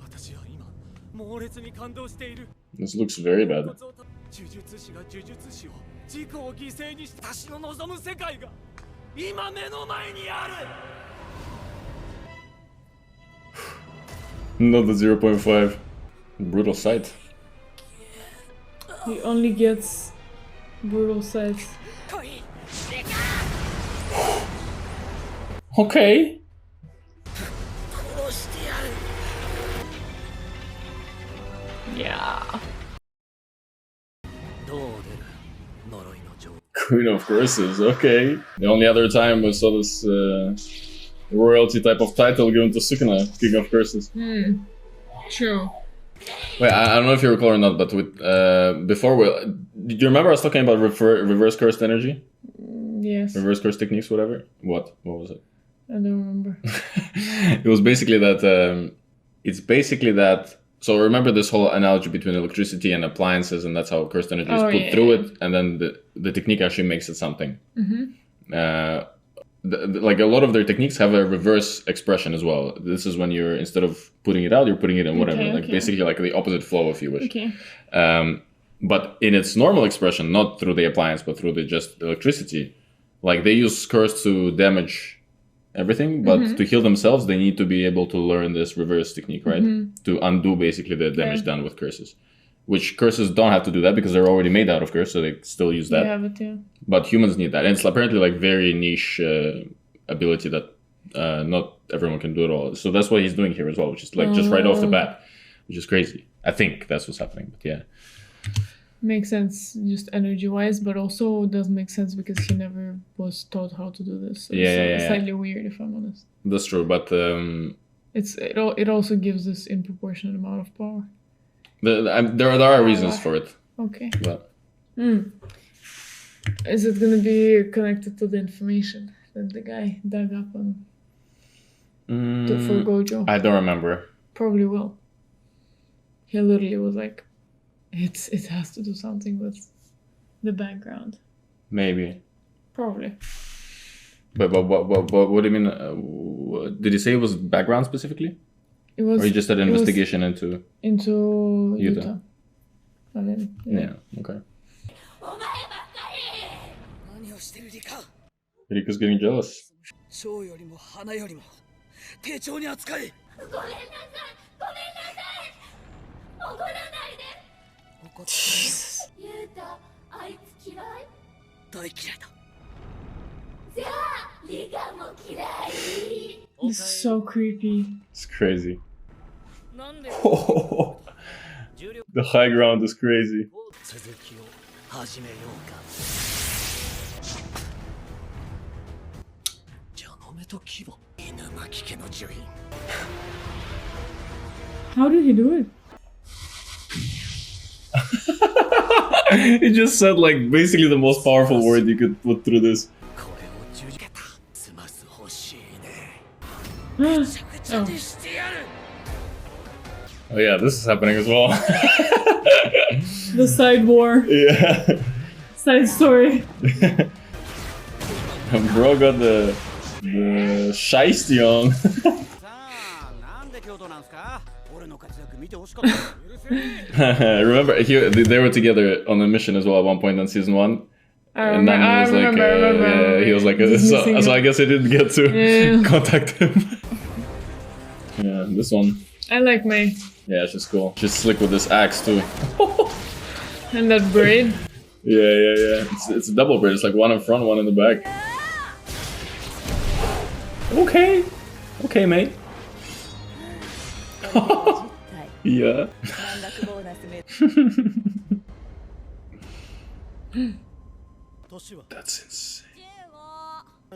私は今猛烈に感動している This looks very bad. 呪術師が呪術師を自己を犠牲にして私の望む世界が今目の前にある Not the 0.5. Brutal sight. He only gets brutal sights. Okay. Yeah. どう出る呪いの女王 Queen of Curses, okay. The only other time we saw this royalty type of title given to Sukuna, King of Curses. True. Wait, I don't know if you recall or not, but with before did you remember I was talking about reverse cursed energy? Yes. Reverse curse techniques, whatever? What was it? I don't remember. It was basically that it's basically that. So remember this whole analogy between electricity and appliances, and that's how cursed energy is Oh, put yeah, through yeah. it, and then the technique actually makes it something. Mm-hmm. Like a lot of their techniques have a reverse expression as well. This is when you're, instead of putting it out, you're putting it in whatever. Okay, like okay. basically like the opposite flow, if you wish. Okay. But in its normal expression, not through the appliance, but through the just electricity, like they use curse to damage everything, but to heal themselves, they need to be able to learn this reverse technique, right? To undo basically the damage done with curses. Which curses don't have to do that because they're already made out of curse, so they still use that. You have it, yeah. But humans need that. And it's apparently like very niche ability that not everyone can do at all. So that's what he's doing here as well, which is like just right off the bat, which is crazy. I think that's what's happening, but yeah. Makes sense just energy-wise, but also doesn't make sense because he never was taught how to do this. So it's slightly weird, if I'm honest. That's true, but It also gives this disproportionate amount of power. there are reasons for it. Okay. But Is it gonna be connected to the information that the guy dug up on for Gojo? I don't remember. Probably will. He literally was like, it has to do something with the background. Maybe. Probably. But what do you mean? Did he say it was background specifically? It was. Or he just did it was investigation into into Utah? Utah. And then, Yeah, okay. 何をしてるリカ Rika's getting jealous. 蝶よりも花よりも丁重に扱いごめんなさいごめんなさい怒らないで怒ってゆうたあいつ嫌い大嫌いだ じゃあリカも嫌い This is so creepy. It's crazy. なんで The high ground is crazy. 続きを始めようかジャノメとキボ犬巻家の住人 How did he do it? He just said like basically the most powerful word you could put through this. これを十字架た済ます欲しいね oh. めちゃくちゃにしてやる Oh yeah, this is happening as well. The side war. Yeah. Side story. Bro got the shiesty on. さあなんで京都なんすか俺の活躍見てほしかった Remember, they were together on a mission as well at one point in season 1. I And then remember. he was like, yeah, he was like, so I guess I didn't get to Yeah. contact him. Yeah, this one. I like May. Yeah, she's cool. She's slick with this axe too. And that braid. Yeah. It's a double braid. It's like one in front, one in the back. Okay, mate. Yeah. That's insane.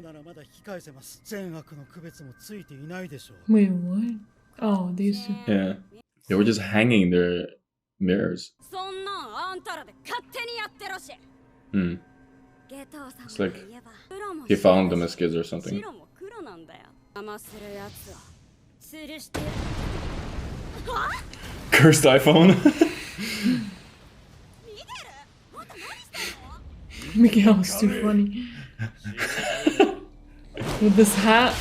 ならまだ引き返せます善悪の区別もついていないでしょう Wait, what? Oh, these two. Yeah. They were just hanging their mirrors. そんなんあんたらで勝手にやってろし Hmm. ゲトウさん It's like といえば黒も he found them as kids or something. 白も黒なんだよ邪魔するやつは吊るしてやる Cursed iPhone. Mickey Mouse is too funny. With this hat.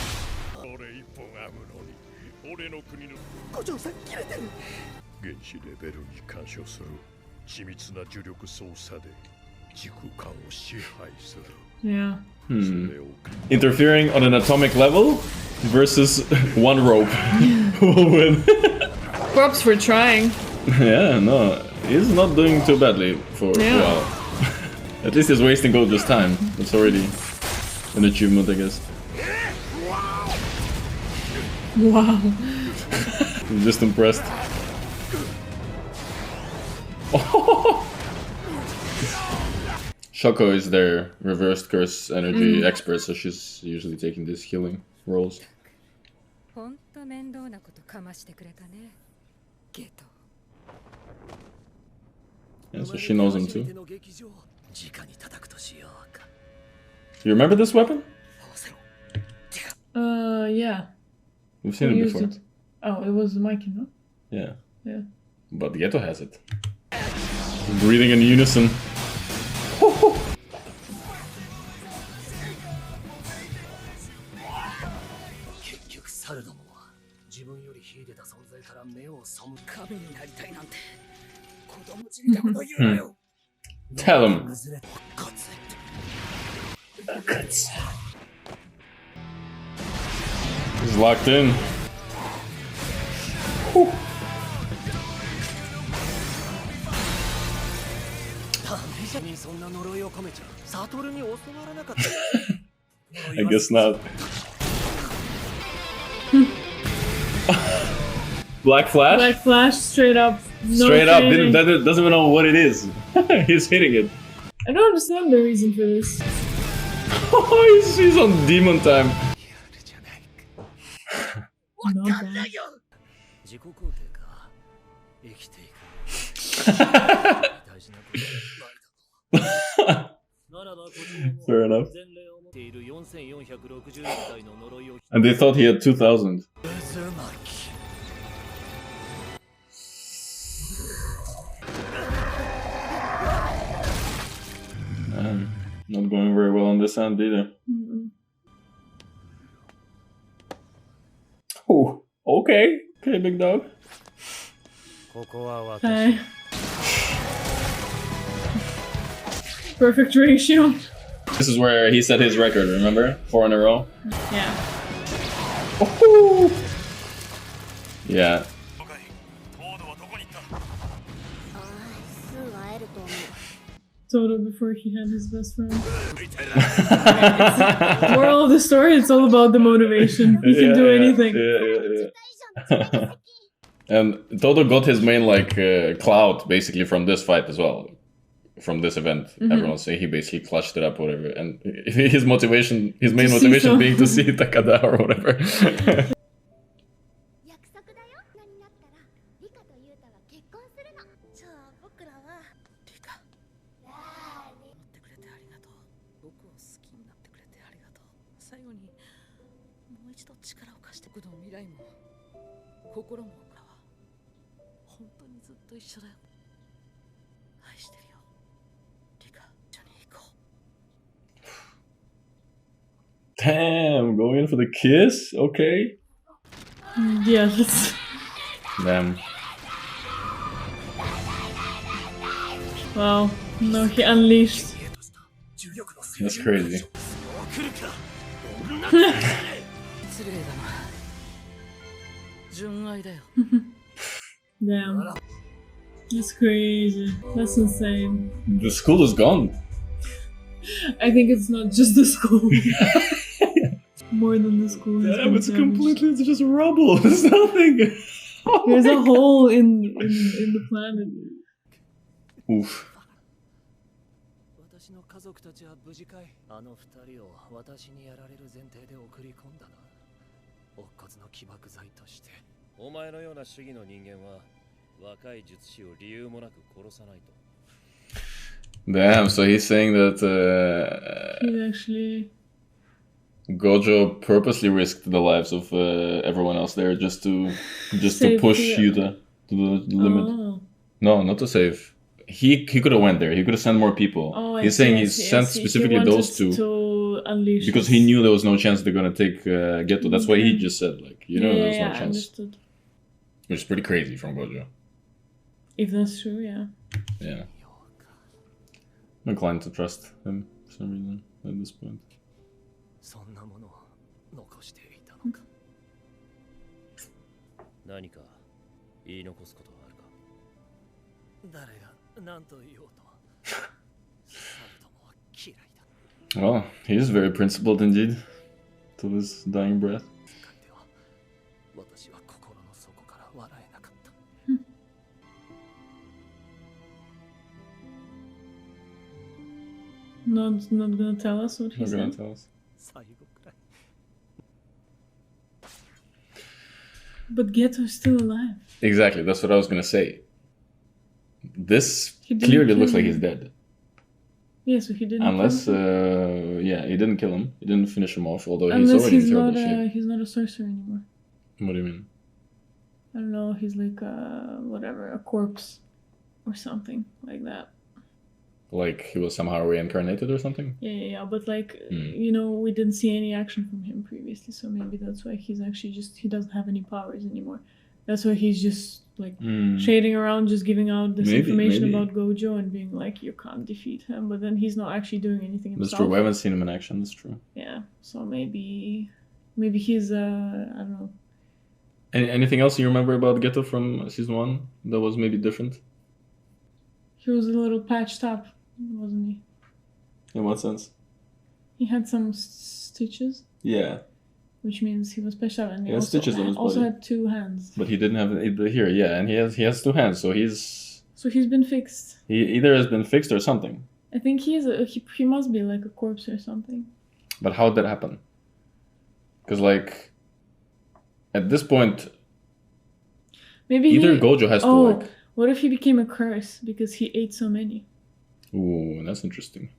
俺一本編むのに俺の国の五条さん切れてる原子レベルに干渉する緻密な重力操作で時空間を支配する Yeah. そ Hmm. れを Interfering on an atomic level versus one rope. Who will win? Props for trying. Yeah, no. He's not doing too badly for Yeah. a while. At least he's wasting Gojo's time. That's already an achievement, I guess. Wow. I'm just impressed. Shoko is their reversed curse energy expert, so she's usually taking these healing roles. ほんと面倒なことかましてくれたねゲト Yeah, so she knows him 初め too. ての劇場直に叩くとしようか You remember this weapon? 仰せろ Yeah. We've seen Who it used before. it? Oh, it was Mikey, no? Yeah. Yeah. But Geto has it. Breathing in unison. 結局猿どもは自分より秀でた存在から目を背く神になりたいなんて子供じみたこと言うなよ Tell him. 崩れコツ He's locked in. 誰にそんな呪いを込めちゃサトルに教わらなかった I guess not. Black Flash? Black Flash, straight up. No Straight up, training. doesn't even know what it is. He's hitting it. I don't understand the reason for this. He's on demon time. やるじゃないか Not わかん bad. ないよ自己肯定か生きていく大事なことないだろうならばこちらも Fair enough. 前例を持っている4461体の呪いを And they thought he had 2,000. 渦巻き Not going very well on this end either. Oh, okay. Okay, big dog. ここは私 Hi. Perfect ratio. This is where he set his record, remember? 4 in a row. Yeah. Woohoo! Yeah. すぐ会えると思う Toto before he had his best friend. Moral of the story, it's all about the motivation. He can do anything. Yeah. And Toto got his main clout basically from this fight as well. From this event. Everyone's saying he basically clutched it up, whatever. And his motivation, his main motivation being to see Takada or whatever. 約束だよ大人になったらリカとユータは結婚するのじゃあ僕らはリカ持ってくれてありがとう僕を好きになってくれてありがとう最後にもう一度力を貸して僕の未来も心も僕らは本当にずっと一緒だよ愛してるよリカ一緒に行こう Damn, going in for the kiss? Okay. Yeah, that's... Damn. Wow. No, he unleashed. That's crazy. 失礼だな純愛だよ Damn. That's crazy. That's insane. The school is gone. I think it's not just the school. More than the school. has Damn, been it's damaged. completely, it's just rubble. There's nothing. Oh There's my a hole in the planet. Oof. 私の家族たちは無事かいあの二人を私にやられる前提で送り込んだな乙骨の起爆剤としてお前のような主義の人間は若い術師を理由もなく殺さないと Damn, so he's saying that He actually... Gojo purposely risked the lives of everyone else there just to Save push the- Yuta to the limit. Oh. No, not to save. He could have went there. He could have sent more people. Oh, I He's see, saying I he see, I sent see. He specifically wanted those two to unleash because his- he knew there was no chance they're gonna take Geto. That's why he just said yeah, there's yeah, no I chance. understood. Which is pretty crazy from Gojo. If that's true, yeah. Yeah. I'm inclined to trust him for some reason at this point. そんなものを残していたのか何か言い残すことはあるか誰が何と言おうとサルトモは嫌いだ Well, he is very principled indeed. To his dying breath. 使っては私は心の底から笑えなかった Not gonna tell us what he Not gonna said. tell us. 最後くらい But Geto's still alive. Exactly, that's what I was gonna say. This He didn't clearly kill looks like him. he's dead. Yeah, so he didn't. Unless, kill him. he didn't kill him. He didn't finish him off, although he's Unless already he's in terrible not shape. he's not a sorcerer anymore. What do you mean? I don't know. He's like whatever, a corpse or something like that. Like he was somehow reincarnated or something? Yeah. But like, Hmm. we didn't see any action from him previously, so maybe that's why he's actually he doesn't have any powers anymore. That's why he's just like Hmm. shading around, just giving out this Maybe, information maybe. about Gojo and being like, you can't defeat him, but then he's not actually doing anything That's himself. true. We haven't seen him in action. That's true. Yeah, so maybe he's I don't know. Anything else you remember about Geto from season 1 that was maybe different? He was a little patched up, wasn't he? In what sense? He had some stitches, Yeah, which means he was patched up, and He had stitches on his also body. had 2 hands. but he didn't have it here. Yeah, and he has 2 hands, so So he's been fixed. he either has been fixed or something. I think he must be like a corpse or something. But how did that happen? Because at this point, Maybe either he, Gojo has oh, to what if he became a curse because he ate so many? Ooh, that's interesting.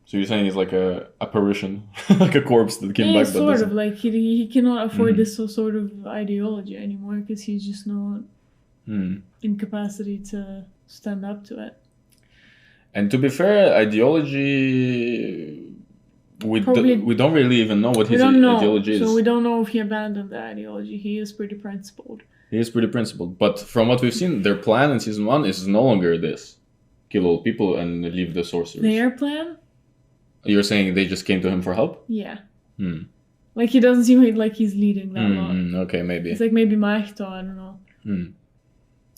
So you're saying he's like a apparition, like a corpse that came Yeah, back, but sort doesn't. of like he cannot afford Mhm. this sort of ideology anymore because he's just not Hmm. incapacity to stand up to it. And to be fair, ideology, we don't really even know what We his don't know, ideology is. so we don't know if he abandoned the ideology. He is pretty principled. He is pretty principled. But from what we've seen, their plan in season 1 is no longer this. Kill all people and leave the sorcerers. Their plan? You're saying they just came to him for help? Yeah. Hmm. Like, he doesn't seem like he's leading that lot. Okay, maybe. It's like maybe Mahito, I don't know.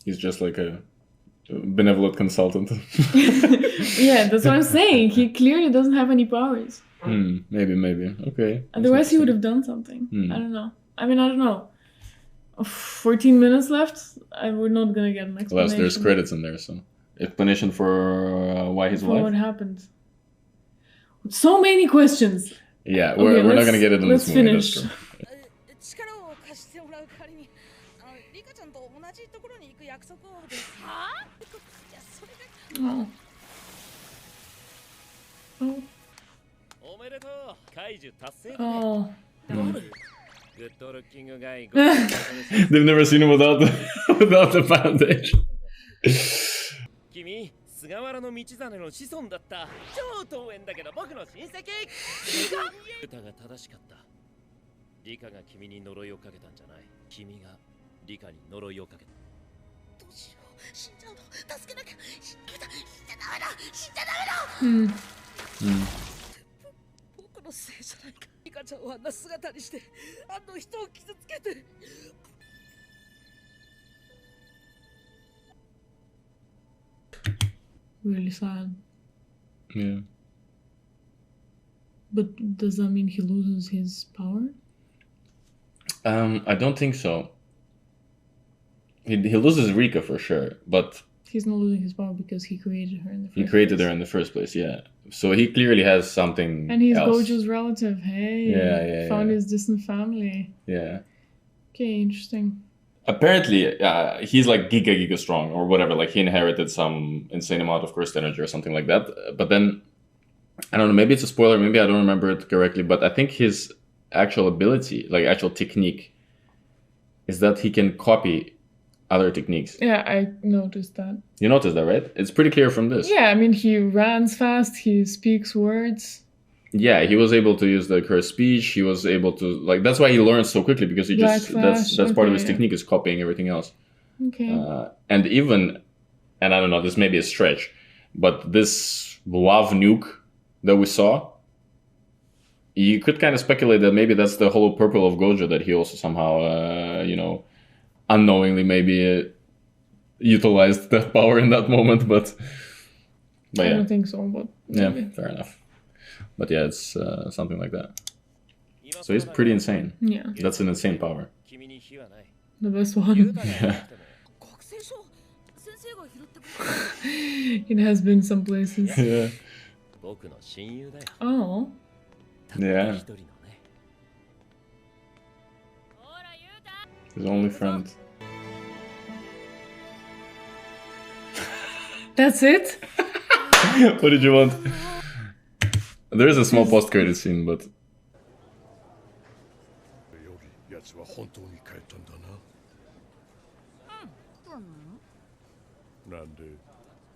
He's just like a benevolent consultant. Yeah, that's what I'm saying. He clearly doesn't have any powers. Maybe. Okay. Otherwise, he would have done something. I don't know. I mean, I don't know. 14 minutes left. We're not gonna get an explanation. Plus, there's credits in there, so explanation for why he's for alive. what happened. So many questions. Yeah, we're not gonna get it in this movie. Let's finish. 力を貸してもらう代わりにリカちゃんと同じところに行く約束をですはあいやそれが Oh. おめでとう解除達成だ Oh. グッドルッキングガイ They've never seen him without the bandage. 君菅原の道真の子孫だった超遠縁だけど僕の親戚歌が正しかったリカが君に呪いをかけたんじゃない君がリカに呪いをかけたどうしよう死んじゃうの助けなきゃ死んじゃダメだ僕のせいじゃないかリカちゃんをあんな姿にしてあの人を傷つけて Really sad. Yeah. But does that mean he loses his power? I don't think so. He loses Rika for sure, but He's not losing his power because he created her in the first he created place. her in the first place, yeah. So he clearly has something And he's else. Gojo's relative. Hey. Yeah, Found yeah. his distant family. Yeah. Okay, interesting. Apparently, he's like giga strong or whatever. Like he inherited some insane amount of cursed energy or something like that. But then, I don't know, maybe it's a spoiler, maybe I don't remember it correctly, but I think his actual ability, like actual technique, is that he can copy other techniques. Yeah, I noticed that. You noticed that, right? It's pretty clear from this. Yeah, I mean, he runs fast, he speaks words. Yeah, he was able to use the cursed speech. He was able to, like, that's why he learns so quickly, because he just, that's part of his technique, is copying everything else. Okay. And even, and I don't know, this may be a stretch, but this love nuke that we saw, you could kind of speculate that maybe that's the hollow purple of Gojo that he also somehow, unknowingly maybe utilized that power in that moment, but I yeah. don't think so, but Yeah, maybe. fair enough. But yeah, it's something like that. So he's pretty insane. Yeah, That's an insane power. 君に火はない the best one. 言うたらなくても学生証先生が拾ってくれた It has been some places. Yeah. 僕の親友だよ Oh. たった Yeah. 一人のね ほらユウタ His only friend. That's it? What did you want? There is a small post-credit scene, but より奴は本当に帰ったんだな。なんで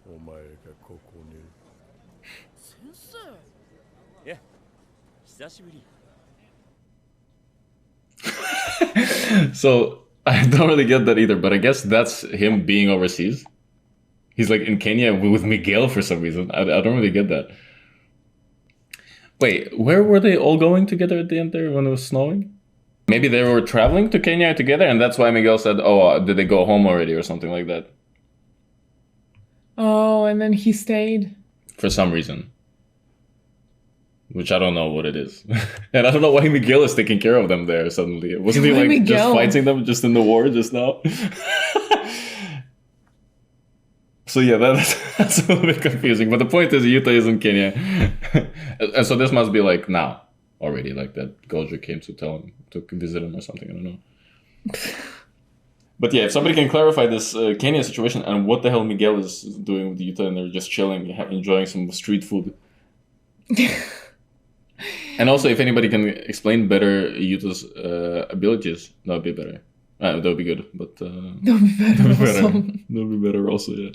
お前がここに？先生いや久しぶり so I don't really get that either. But I guess that's him being overseas. He's like in Kenya with Miguel for some reason. I don't really get that. Wait, where were they all going together at the end there when it was snowing? Maybe they were traveling to Kenya together, and that's why Miguel said, "Oh, did they go home already?" or something like that. Oh, and then he stayed. For some reason. Which I don't know what it is. And I don't know why Miguel is taking care of them there suddenly. Wasn't he Why like just Miguel? fighting them just in the war just now? So yeah, that's a little bit confusing. But the point is Yuta is in Kenya. And so this must be like now already, like that Gojo came to tell him, to visit him or something, I don't know. But yeah, if somebody can clarify this Kenya situation and what the hell Miguel is doing with Yuta, and they're just chilling, enjoying some street food. And also, if anybody can explain better Yuta's abilities, that would be better. That would be good, but That would be better also. That would be better also, yeah.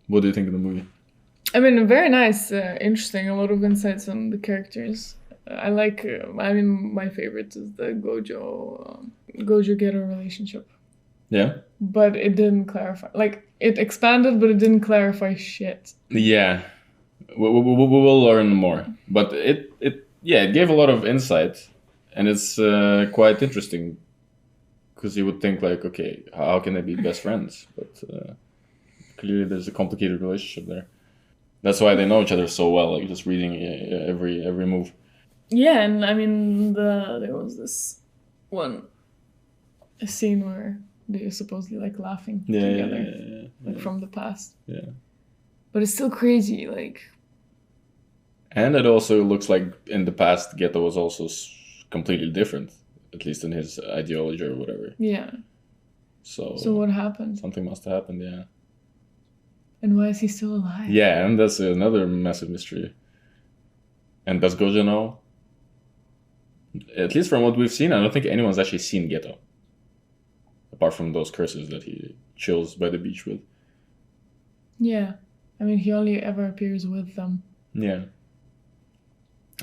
What do you think of the movie? I mean, very nice, interesting, a lot of insights on the characters. I like, my favorite is the Gojo-Geto relationship. Yeah? But it didn't clarify. Like, it expanded, but it didn't clarify shit. Yeah. We will learn more. But it gave a lot of insight. And it's quite interesting. Because you would think, like, okay, how can they be best friends? But clearly there's a complicated relationship there. That's why they know each other so well, like just reading every move. Yeah, and I mean, there was this a scene where they're supposedly like laughing together, from the past. Yeah. But it's still crazy, like. And it also looks like in the past, Geto was also completely different, at least in his ideology or whatever. Yeah. So what happened? Something must have happened, yeah. And why is he still alive? Yeah, and that's another massive mystery. And does Gojo know? At least from what we've seen, I don't think anyone's actually seen Geto. Apart from those curses that he chills by the beach with. Yeah. I mean, he only ever appears with them. Yeah.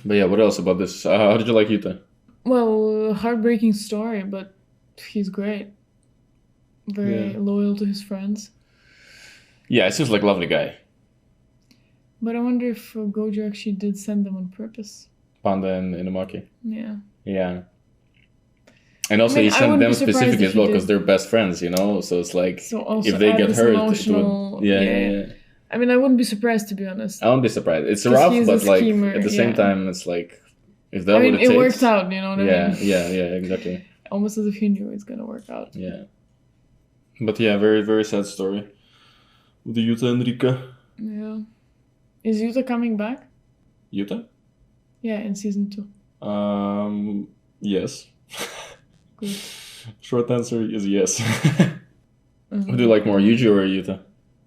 But yeah, what else about this? How did you like Yuta? Well, heartbreaking story, but he's great. Very loyal to his friends. Yeah, it seems like a lovely guy. But I wonder if Gojo actually did send them on purpose. Panda and Inumaki. Yeah. Yeah. And also he sent them specifically as well because they're best friends, you know? So it's like, if they get hurt, emotional... Yeah. I mean, I wouldn't be surprised, to be honest. I wouldn't be surprised. It's rough, but like, at the same time, it's like, if that would have it worked out, you know what I mean? Yeah, exactly. Almost as if he knew it's gonna work out. Yeah. But yeah, very, very sad story. With the Yuta and Rika. Yeah. Is Yuta coming back? Yuta? Yeah, in season 2. Yes. Good. Short answer is yes. Who do you like more, Yuji or Yuta?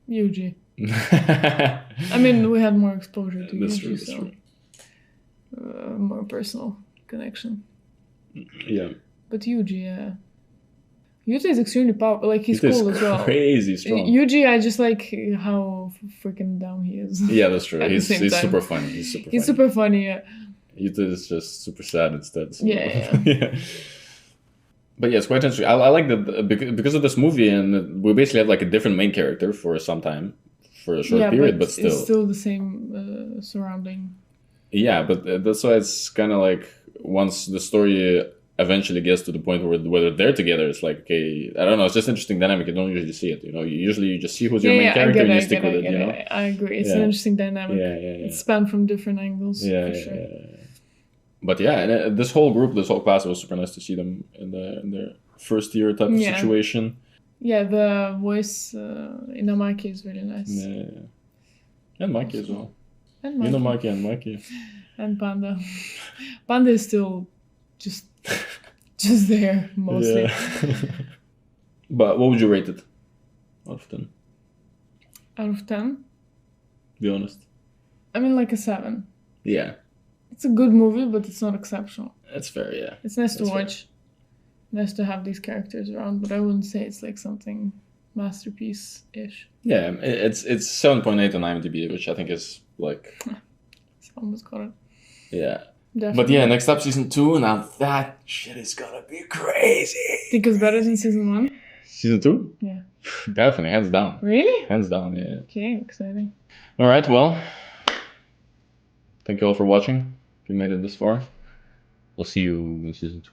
Yuji. I mean, we had more exposure to Yuji, that's true. More personal connection. Yeah. But Yuji, yeah. Yuta is extremely powerful. Like, he's cool as well. Crazy strong. Yuji, I just like how freaking dumb he is. Yeah, that's true. He's super funny. He's super funny, yeah. Yuta is just super sad instead. So. Yeah. But yeah, it's quite interesting. I like that because of this movie, and we basically have like a different main character for some time, for a short period, but still. It's still the same surrounding. Yeah, but that's why it's kind of like once the story eventually gets to the point where they're together, it's like, okay, I don't know, it's just interesting dynamic. You don't usually see it, you know. You just see who's your main character and you stick with it, you know. I agree. It's an interesting dynamic. Yeah. It's spanned from different angles. Yeah, for sure. But yeah, and this whole group, this whole class, it was super nice to see them in their first year type of situation. Yeah, the voice Inamaki is really nice. Yeah. And Mikey as well. And Mikey. Inamaki and Mikey. And Panda. Panda is still just there, mostly. Yeah. But what would you rate it out of 10? Out of 10? Be honest. I mean, like a 7. Yeah. It's a good movie, but it's not exceptional. That's fair, yeah. It's nice to watch. Nice to have these characters around, but I wouldn't say it's like something masterpiece-ish. Yeah, it's 7.8 on IMDb, which I think is like... It's almost got it. Yeah. Definitely. But yeah, next up, season 2, now that shit is gonna be crazy. Think it's better than season 1? Season 2? Yeah. Definitely, hands down. Really? Hands down, yeah. Okay, exciting. Alright, well, thank you all for watching. If you made it this far, we'll see you in season 2.